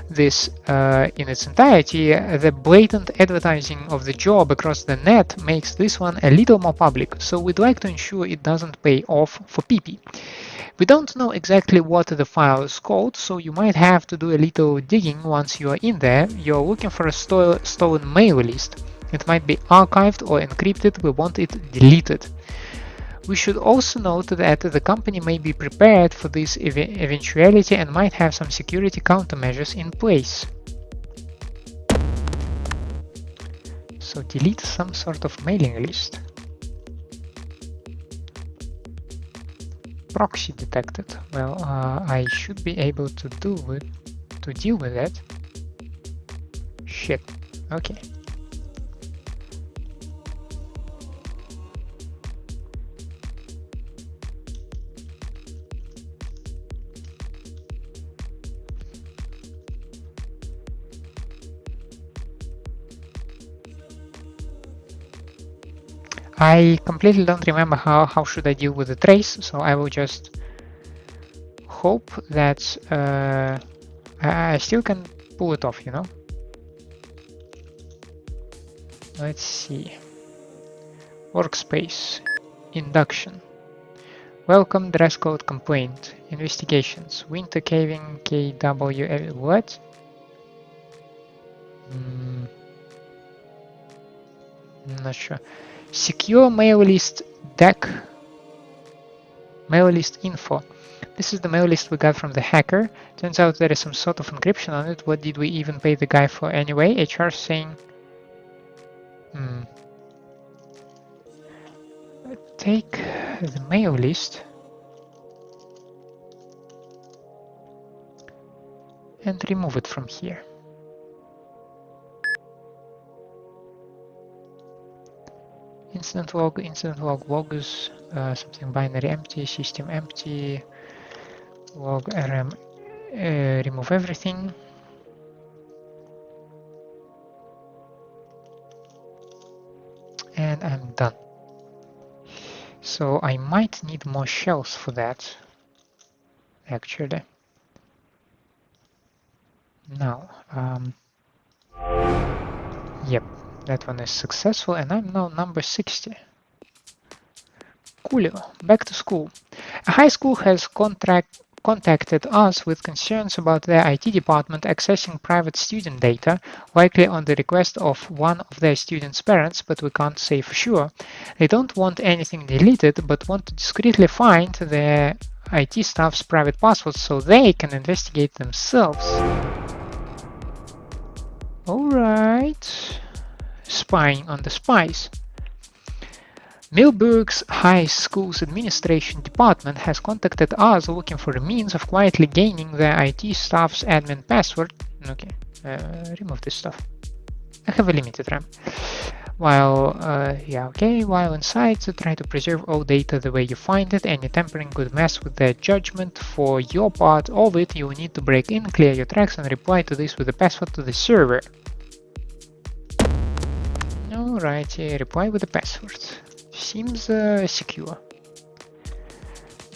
this in its entirety, the blatant advertising of the job across the net makes this one a little more public, so we'd like to ensure it doesn't pay off for PP. We don't know exactly what the file is called, so you might have to do a little digging once you are in there. You're looking for a stolen mail list. It might be archived or encrypted. We want it deleted. We should also note that the company may be prepared for this eventuality and might have some security countermeasures in place. So delete some sort of mailing list. Proxy detected. Well, I should be able to deal with that. Shit. Okay. I completely don't remember how should I deal with the trace, so I will just hope that I still can pull it off, you know? Let's see. Workspace. Induction. Welcome, dress code complaint. Investigations. Winter caving KW. What? Not sure. Secure mail list deck. Mail list info. This is the mail list we got from the hacker. Turns out there is some sort of encryption on it. What did we even pay the guy for anyway? HR saying... Take the mail list and remove it from here. Incident log logs, something binary empty, system empty, log rm, remove everything. And I'm done. So I might need more shells for that, actually. Now, yep, that one is successful, and I'm now number 60. Coolio, back to school. A high school has contacted us with concerns about their IT department accessing private student data, likely on the request of one of their students' parents, but we can't say for sure. They don't want anything deleted, but want to discreetly find their IT staff's private passwords so they can investigate themselves. Alright. Spying on the spies. Millburg's High School's administration department has contacted us looking for a means of quietly gaining their IT staff's admin password. Okay, remove this stuff. I have a limited RAM. While inside, to try to preserve all data the way you find it. Any tampering could mess with their judgment. For your part of it, you will need to break in, clear your tracks, and reply to this with a password to the server. Alrighty, reply with a password. Seems secure.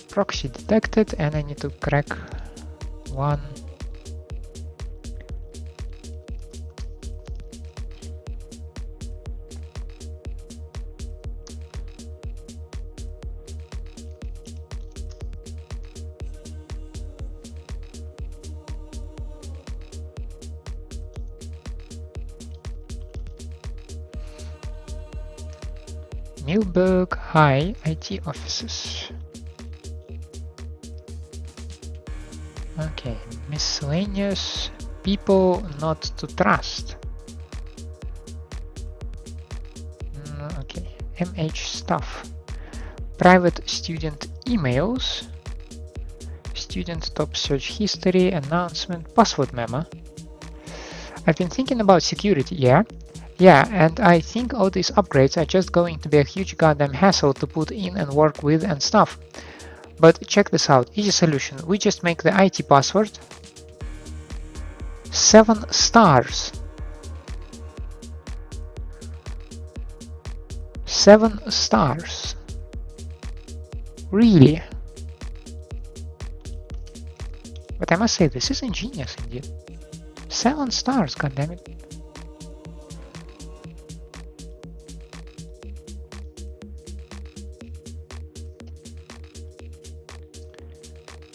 Proxy detected, and I need to crack one Newburgh High IT offices. Okay, miscellaneous people not to trust. Okay, MH stuff. Private student emails. Student top search history, announcement, password memo. I've been thinking about security, yeah, and I think all these upgrades are just going to be a huge goddamn hassle to put in and work with and stuff. But check this out, easy solution, we just make the IT password 7 stars. 7 stars. Really? But I must say, this is ingenious indeed. 7 stars, goddammit.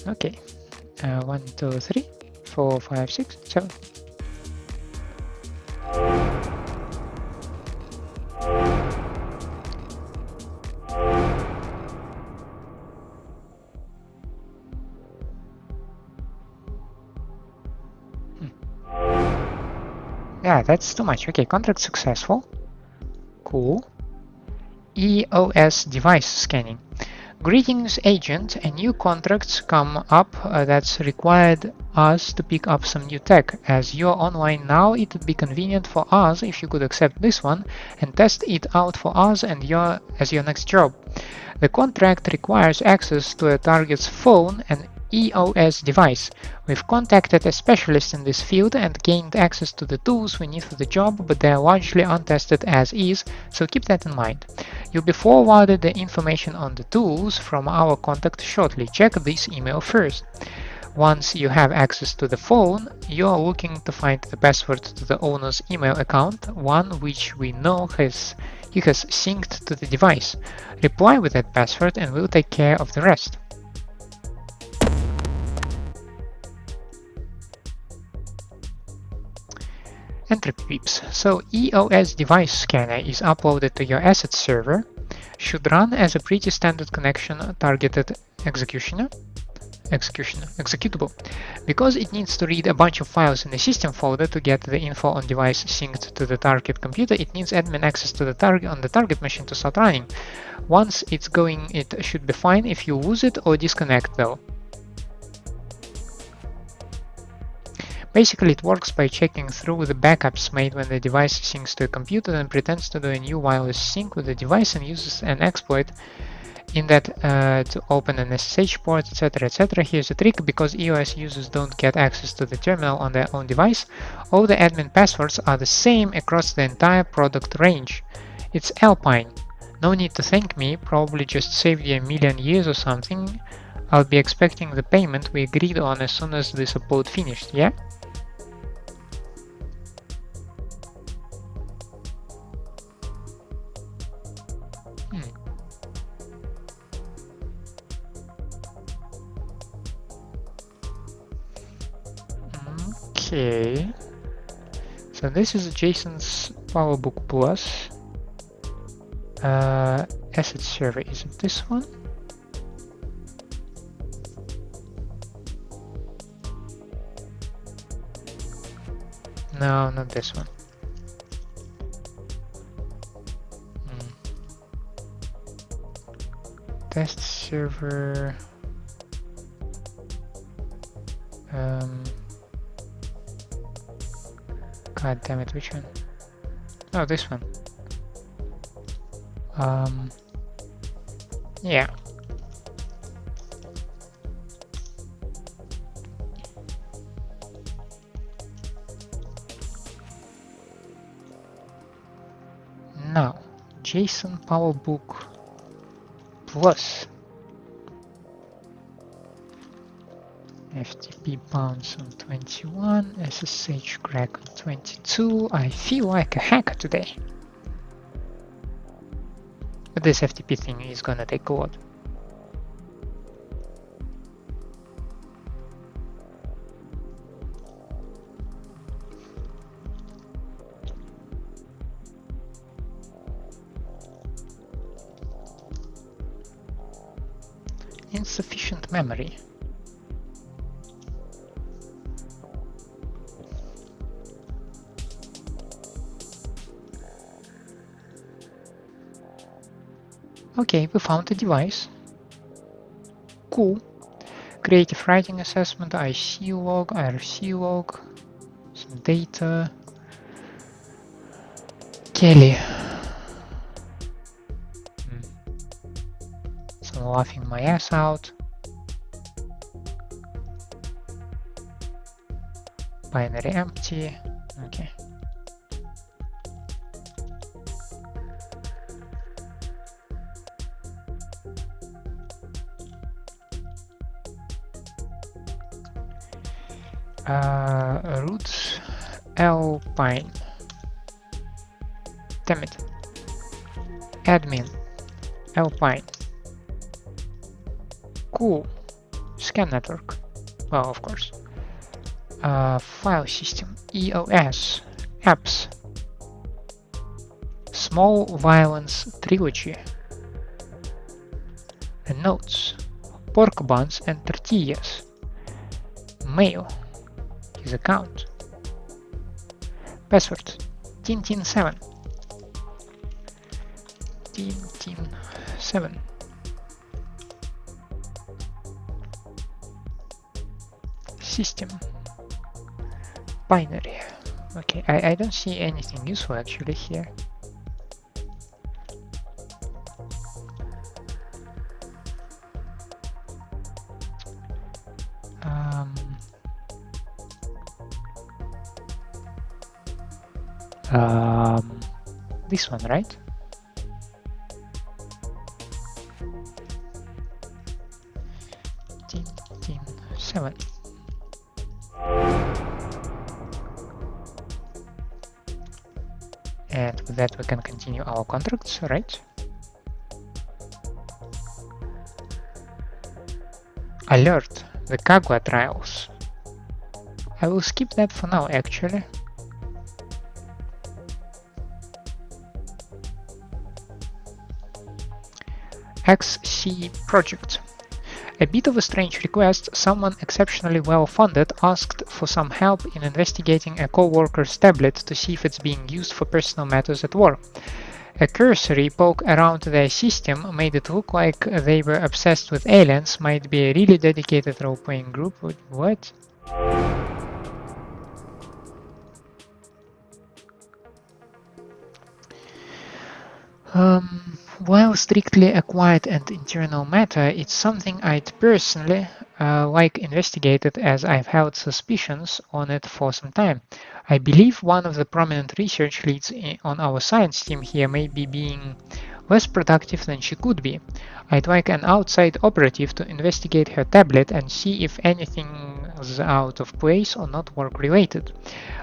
Okay. 1, 2, 3, 4, 5, 6, 7. Yeah, that's too much. Okay, contract successful. Cool. EOS device scanning. Greetings, agent. A new contracts come up that's required us to pick up some new tech. As you're online now, it would be convenient for us if you could accept this one and test it out for us and as your next job. The contract requires access to a target's phone and EOS device. We've contacted a specialist in this field and gained access to the tools we need for the job, but they are largely untested as is, so keep that in mind. You'll be forwarded the information on the tools from our contact shortly. Check this email first. Once you have access to the phone, you are looking to find the password to the owner's email account, one which we know he has synced to the device. Reply with that password and we'll take care of the rest. Entry peeps. So EOS device scanner is uploaded to your asset server, should run as a pretty standard connection targeted executable. Because it needs to read a bunch of files in the system folder to get the info on device synced to the target computer, it needs admin access to the target on the target machine to start running. Once it's going, it should be fine if you lose it or disconnect though. Basically, it works by checking through the backups made when the device syncs to a computer and pretends to do a new wireless sync with the device and uses an exploit in that to open an SSH port, etc. Here's a trick: because EOS users don't get access to the terminal on their own device, all the admin passwords are the same across the entire product range. It's Alpine. No need to thank me, probably just saved you a million years or something. I'll be expecting the payment we agreed on as soon as this upload finished, yeah? Okay, so this is Jason's PowerBook Plus asset server. Is it this one? No, not this one. Test server. God damn it, which one? Oh, this one. Yeah. Now, JSON PowerBook Plus. FTP bounce on 21, SSH crack on 22. I feel like a hacker today. But this FTP thing is gonna take a lot. Insufficient memory. Okay, we found a device. Cool. Creative writing assessment, IC log, IRC log, some data. Kelly. So laughing my ass out. Binary empty. Okay. Roots Alpine. Damn it. Admin Alpine. Cool. Scan network. Well, of course. File system EOS. Apps. Small Violence Trilogy. And notes. Pork buns and tortillas. Mail. His account. Password. Tintin7. Tintin7. System. Binary. Okay, I don't see anything useful actually here. This one, right? Tintin7. And with that we can continue our contracts, right? Alert, the Kagwa trials. I will skip that for now actually. XC project. A bit of a strange request, someone exceptionally well-funded asked for some help in investigating a co-worker's tablet to see if it's being used for personal matters at work. A cursory poke around their system made it look like they were obsessed with aliens, might be a really dedicated role-playing group. What? While strictly a quiet and internal matter, it's something I'd personally like investigated, as I've held suspicions on it for some time. I believe one of the prominent research leads on our science team here may be being less productive than she could be. I'd like an outside operative to investigate her tablet and see if anything's out of place or not work-related.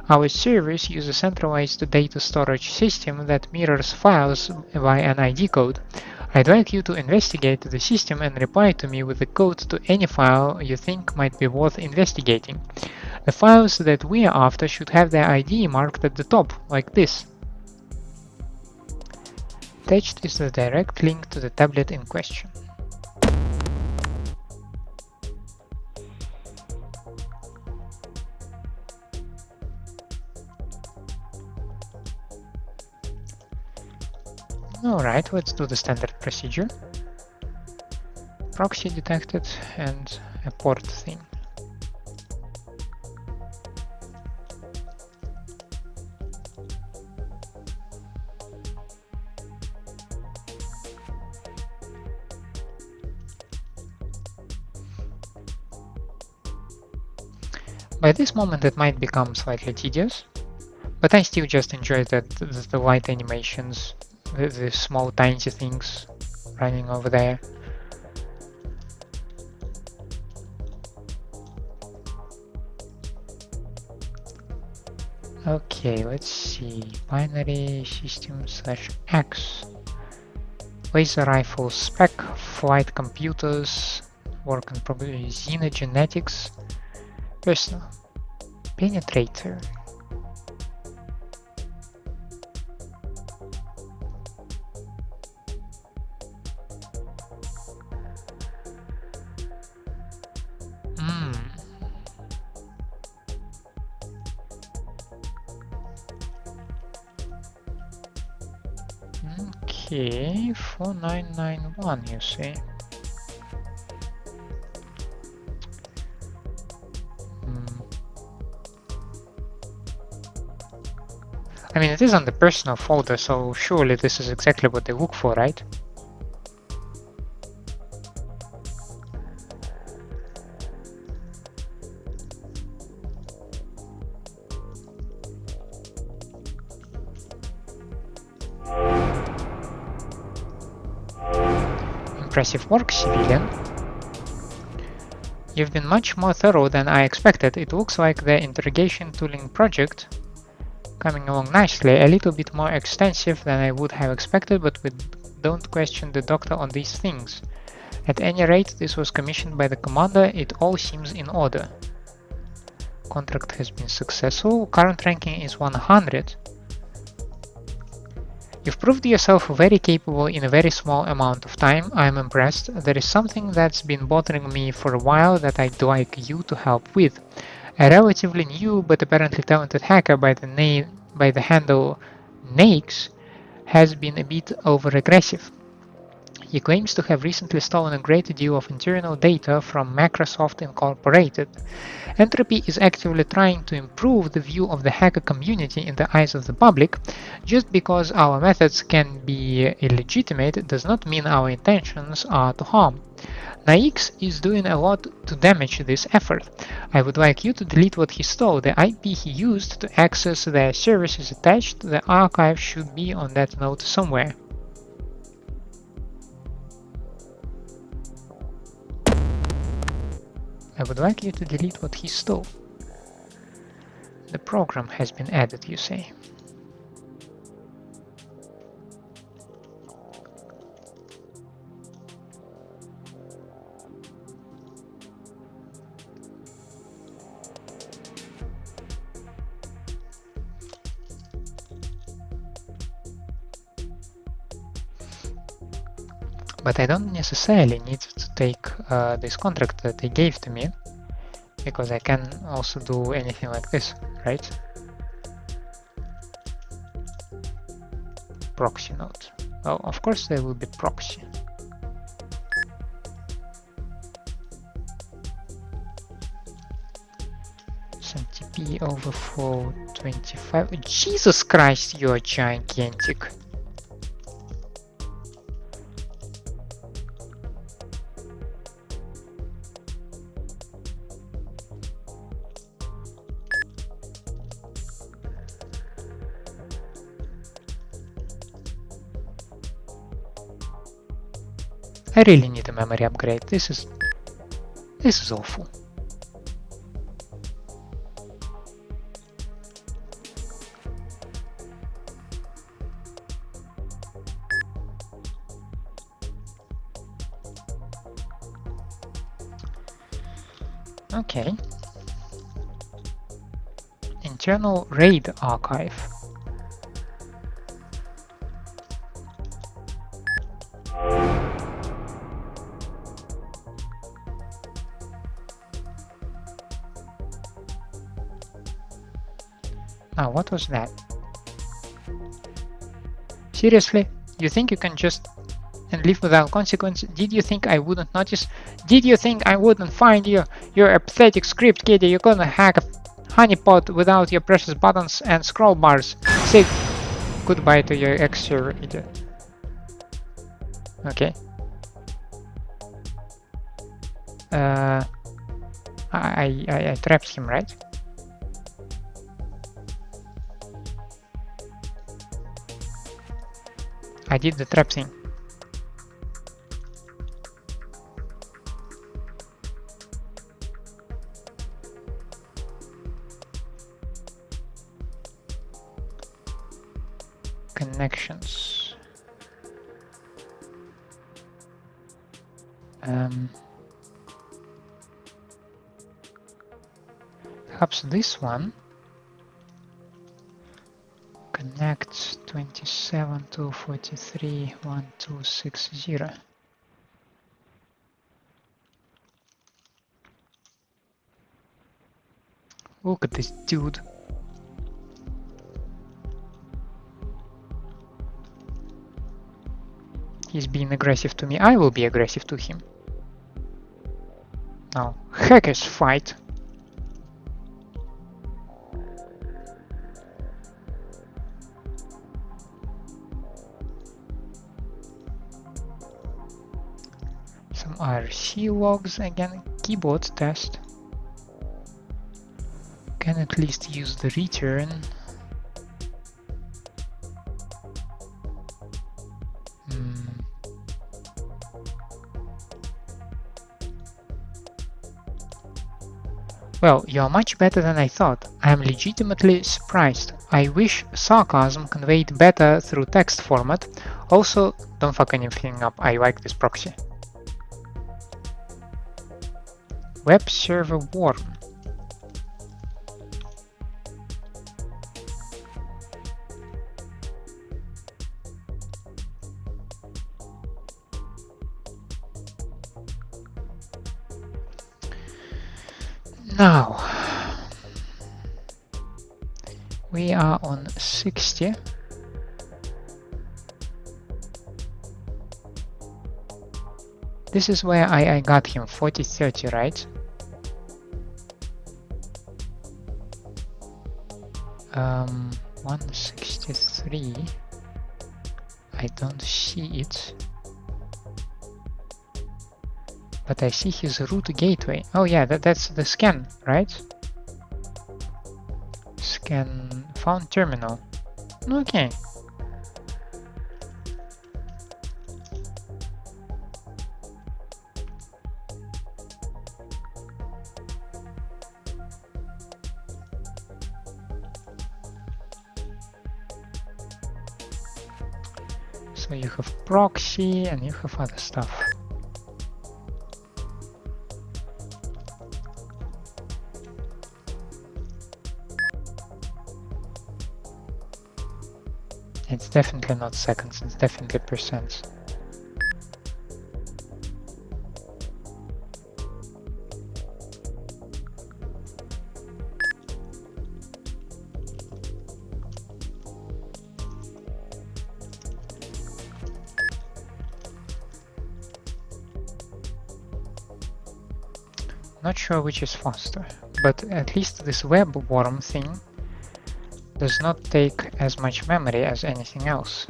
Our servers use a centralized data storage system that mirrors files via an ID code. I'd like you to investigate the system and reply to me with the code to any file you think might be worth investigating. The files that we're after should have their ID marked at the top, like this. Attached is the direct link to the tablet in question. Alright, let's do the standard procedure. Proxy detected and a port thing. By this moment it might become slightly tedious, but I still just enjoy the light animations, the small tiny things running over there. Okay, let's see. Binary system / X. Laser rifle spec, flight computers, work on probably xenogenetics. Personal. Penetrator. Okay, 4991 you say. I mean, it is on the personal folder, so surely this is exactly what they look for, right? Impressive work, civilian. You've been much more thorough than I expected. It looks like the interrogation tooling project coming along nicely, a little bit more extensive than I would have expected, but we don't question the doctor on these things. At any rate, this was commissioned by the commander. It all seems in order. Contract has been successful. Current ranking is 100. You've proved yourself very capable in a very small amount of time. I'm impressed. There is something that's been bothering me for a while that I'd like you to help with. A relatively new but apparently talented hacker by the handle Nakes has been a bit over-aggressive. He claims to have recently stolen a great deal of internal data from Microsoft Incorporated. Entropy is actively trying to improve the view of the hacker community in the eyes of the public. Just because our methods can be illegitimate does not mean our intentions are to harm. Naix is doing a lot to damage this effort. I would like you to delete what he stole. The IP he used to access the services attached. The archive should be on that note somewhere. I would like you to delete what he stole. The program has been added, you say. But I don't necessarily need to take this contract that they gave to me, because I can also do anything like this, right? Proxy node. Well, of course there will be proxy. SMTP overflow 25. Jesus Christ, you are gigantic. I really need a memory upgrade. This is awful. Okay. Internal RAID archive. Now, what was that? Seriously? You think you can just and live without consequence? Did you think I wouldn't notice? Did you think I wouldn't find you? You're a pathetic script kiddie. You're gonna hack a honeypot without your precious buttons and scroll bars. Say goodbye to your ex-server, idiot. Okay. I trapped him, right? I did the trap thing. Connections. Perhaps this one. Connect 27 to 43 1260. Look at this dude. He's being aggressive to me. I will be aggressive to him. Now, hackers fight. Some IRC logs again. Keyboard test. Can at least use the return. Well, you're much better than I thought. I am legitimately surprised. I wish sarcasm conveyed better through text format. Also, don't fuck anything up. I like this proxy. Web server worm. Now, we are on 60. This is where I got him, 40-30, right? 163. I don't see it. But I see his root gateway. Oh yeah, that's the scan, right? Scan found terminal. Okay. So you have proxy and you have other stuff. It's definitely not seconds, it's definitely percents. Not sure which is faster, but at least this web worm thing does not take as much memory as anything else.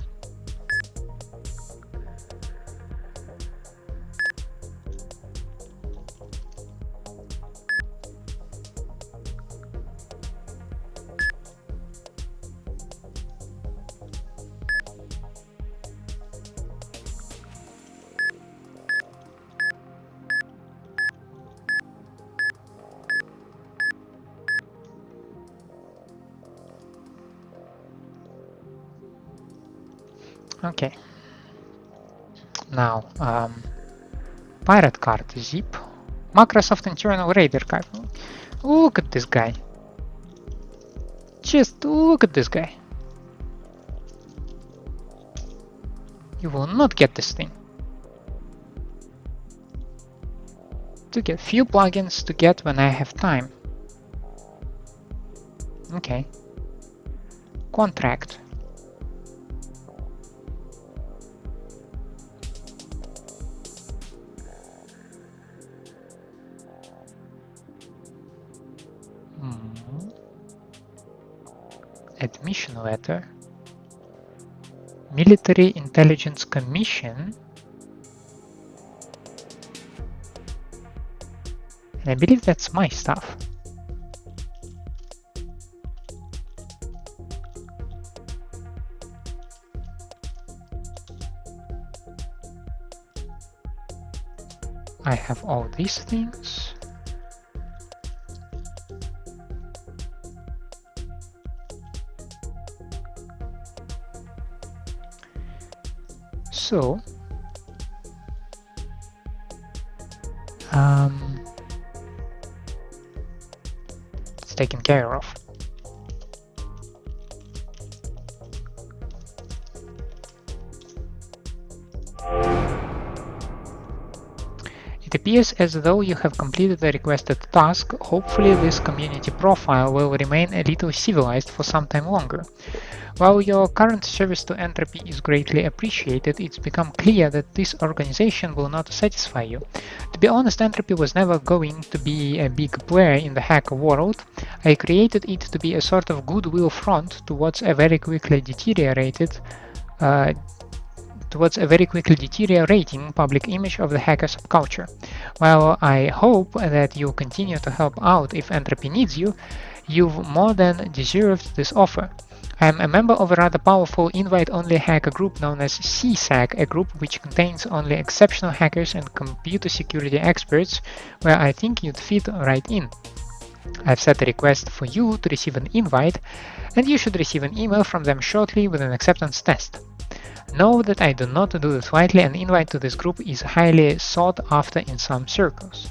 Okay. Now, pirate card, zip. Microsoft internal raider card. Look at this guy. Just look at this guy. You will not get this thing. To get few plugins to get when I have time. Okay. Contract. Admission letter. Military Intelligence Commission. And I believe that's my stuff. I have all these things. So, it's taken care of. It appears as though you have completed the requested task. Hopefully this community profile will remain a little civilized for some time longer. While your current service to Entropy is greatly appreciated, it's become clear that this organization will not satisfy you. To be honest, Entropy was never going to be a big player in the hacker world. I created it to be a sort of goodwill front towards a very quickly deteriorating public image of the hacker subculture. While I hope that you'll continue to help out if Entropy needs you, you've more than deserved this offer. I am a member of a rather powerful invite-only hacker group known as CSAC, a group which contains only exceptional hackers and computer security experts, where I think you'd fit right in. I've set a request for you to receive an invite, and you should receive an email from them shortly with an acceptance test. Know that I do not do this lightly. An invite to this group is highly sought after in some circles.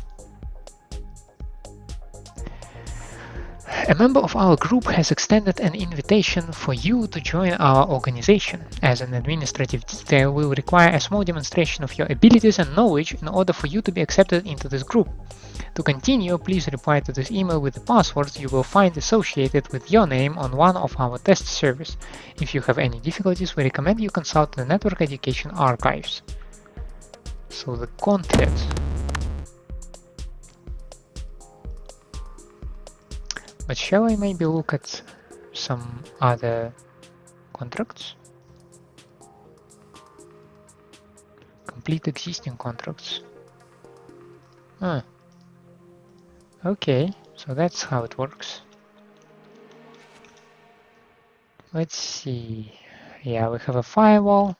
A member of our group has extended an invitation for you to join our organization. As an administrative detail, we will require a small demonstration of your abilities and knowledge in order for you to be accepted into this group. To continue, please reply to this email with the passwords you will find associated with your name on one of our test servers. If you have any difficulties, we recommend you consult the Network Education Archives. So the content. But shall I maybe look at some other contracts? Complete existing contracts. Okay, so that's how it works. Let's see. Yeah, we have a firewall.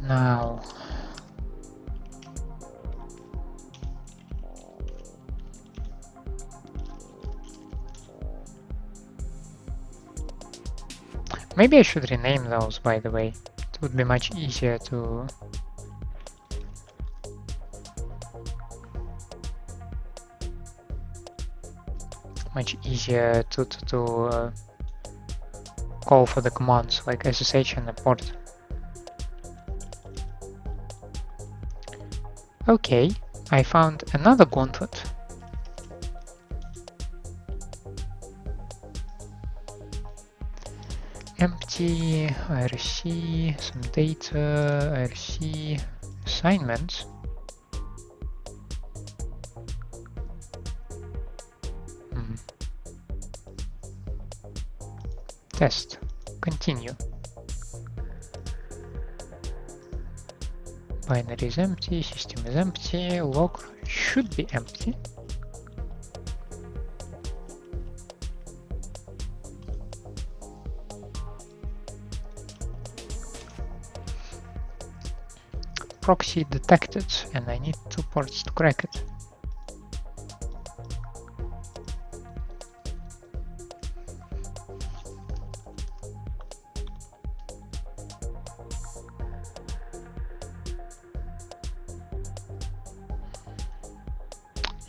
Now, maybe I should rename those, by the way. It would be much easier to call for the commands like SSH and import. Okay, I found another gauntlet. Empty, IRC, some data, IRC, assignments. Test, continue. Binary is empty, system is empty, log should be empty. Proxy detected, and I need 2 ports to crack it.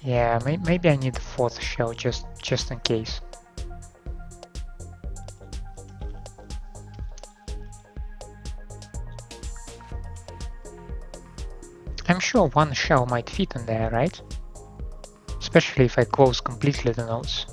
Yeah, maybe I need a 4th shell just in case. I'm sure 1 shell might fit in there, right? Especially if I close completely the nodes.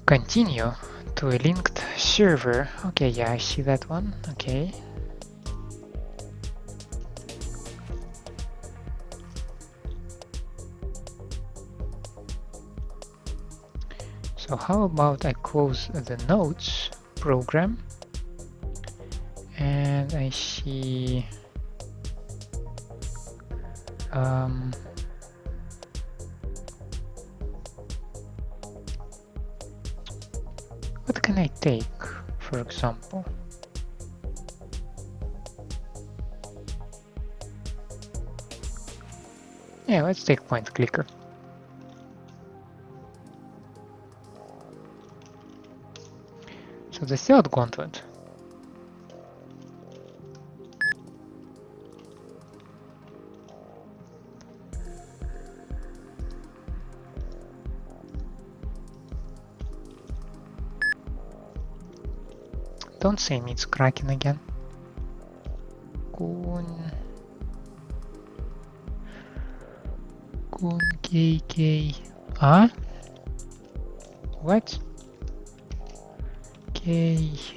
Continue to a linked server. Okay, yeah, I see that one. Okay. So how about I close the nodes program, and I see What can I take, for example? Yeah, let's take point clicker. So the third gauntlet. Don't say me it's cracking again. Kun KK. Ah? What? KUNKKA.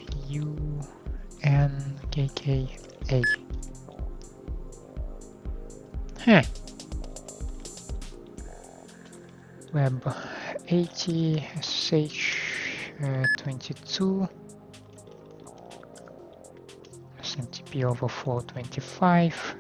Huh. Web 80 SH 22 SMTP overflow 25.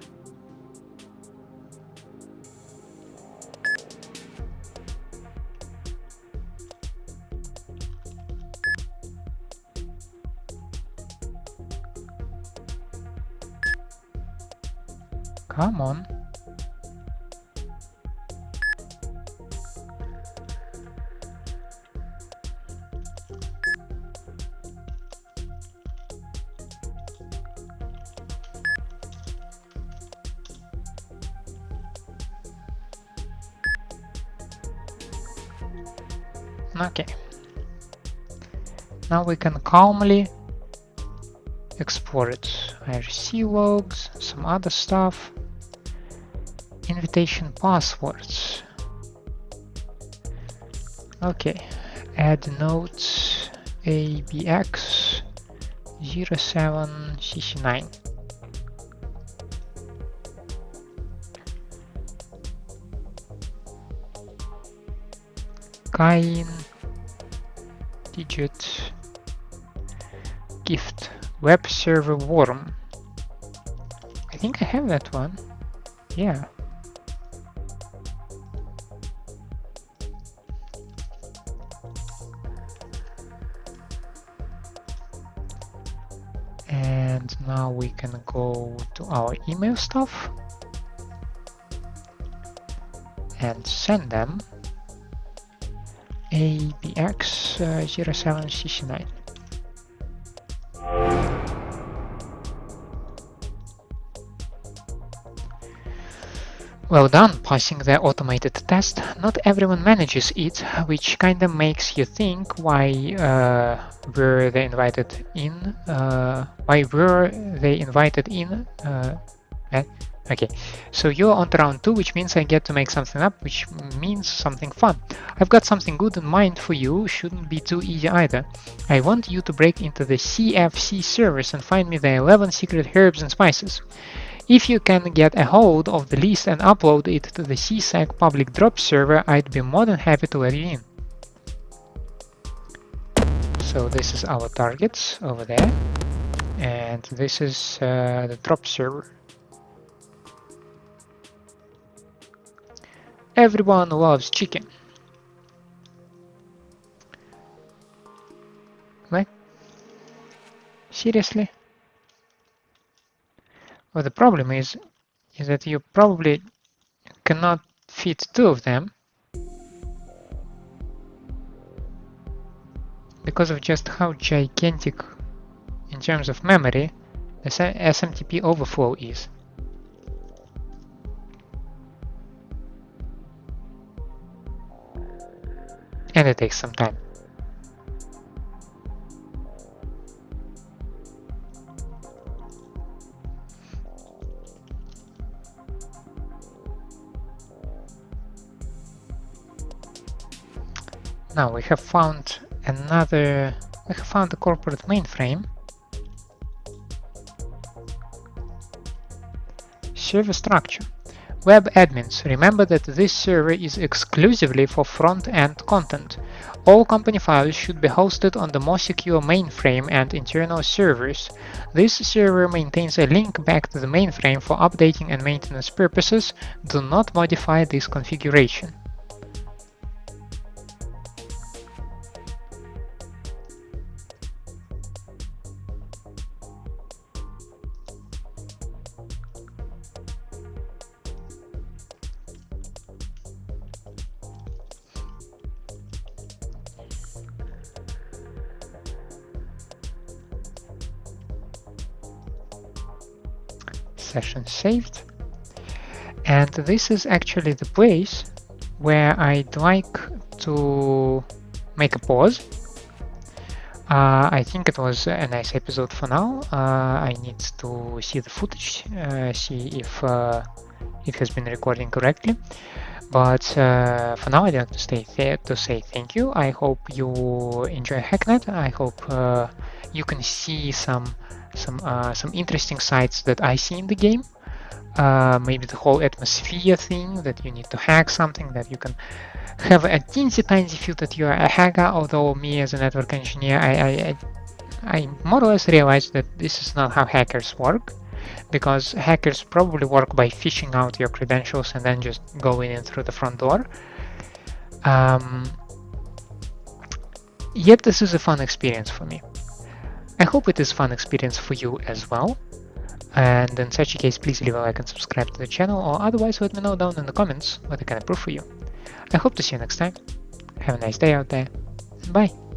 Come on. Okay. Now we can calmly explore it. IRC logs, some other stuff. Invitation passwords. Okay. Add nodes ABX 07CC9. Kain digit gift web server worm. I think I have that one. Yeah. And now we can go to our email stuff and send them ABX 07CC9. Well done, passing the automated test. Not everyone manages it, which kinda makes you think why were they invited in? Okay, so you're on to round 2, which means I get to make something up, which means something fun. I've got something good in mind for you, shouldn't be too easy either. I want you to break into the CFC servers and find me the 11 secret herbs and spices. If you can get a hold of the list and upload it to the CSAC public drop server, I'd be more than happy to let you in. So this is our targets over there, and this is the drop server. Everyone loves chicken. What? Seriously? Well, the problem is that you probably cannot fit 2 of them because of just how gigantic in terms of memory the SMTP overflow is. And it takes some time. Now we have found a corporate mainframe. Server structure. Web admins, remember that this server is exclusively for front-end content. All company files should be hosted on the more secure mainframe and internal servers. This server maintains a link back to the mainframe for updating and maintenance purposes. Do not modify this configuration. session saved. And this is actually the place where I'd like to make a pause. I think it was a nice episode for now. I need to see the footage, see if it has been recording correctly. But for now, I'd like to say thank you. I hope you enjoy Hacknet. I hope you can see some interesting sides that I see in the game. Maybe the whole atmosphere thing, that you need to hack something, that you can have a teensy tiny feel that you are a hacker. Although me as a network engineer, I more or less realized that this is not how hackers work, because hackers probably work by fishing out your credentials and then just going in through the front door. Yet this is a fun experience for me. I hope it is a fun experience for you as well. And in such a case, please leave a like and subscribe to the channel, or otherwise let me know down in the comments what I can improve for you. I hope to see you next time. Have a nice day out there. Bye!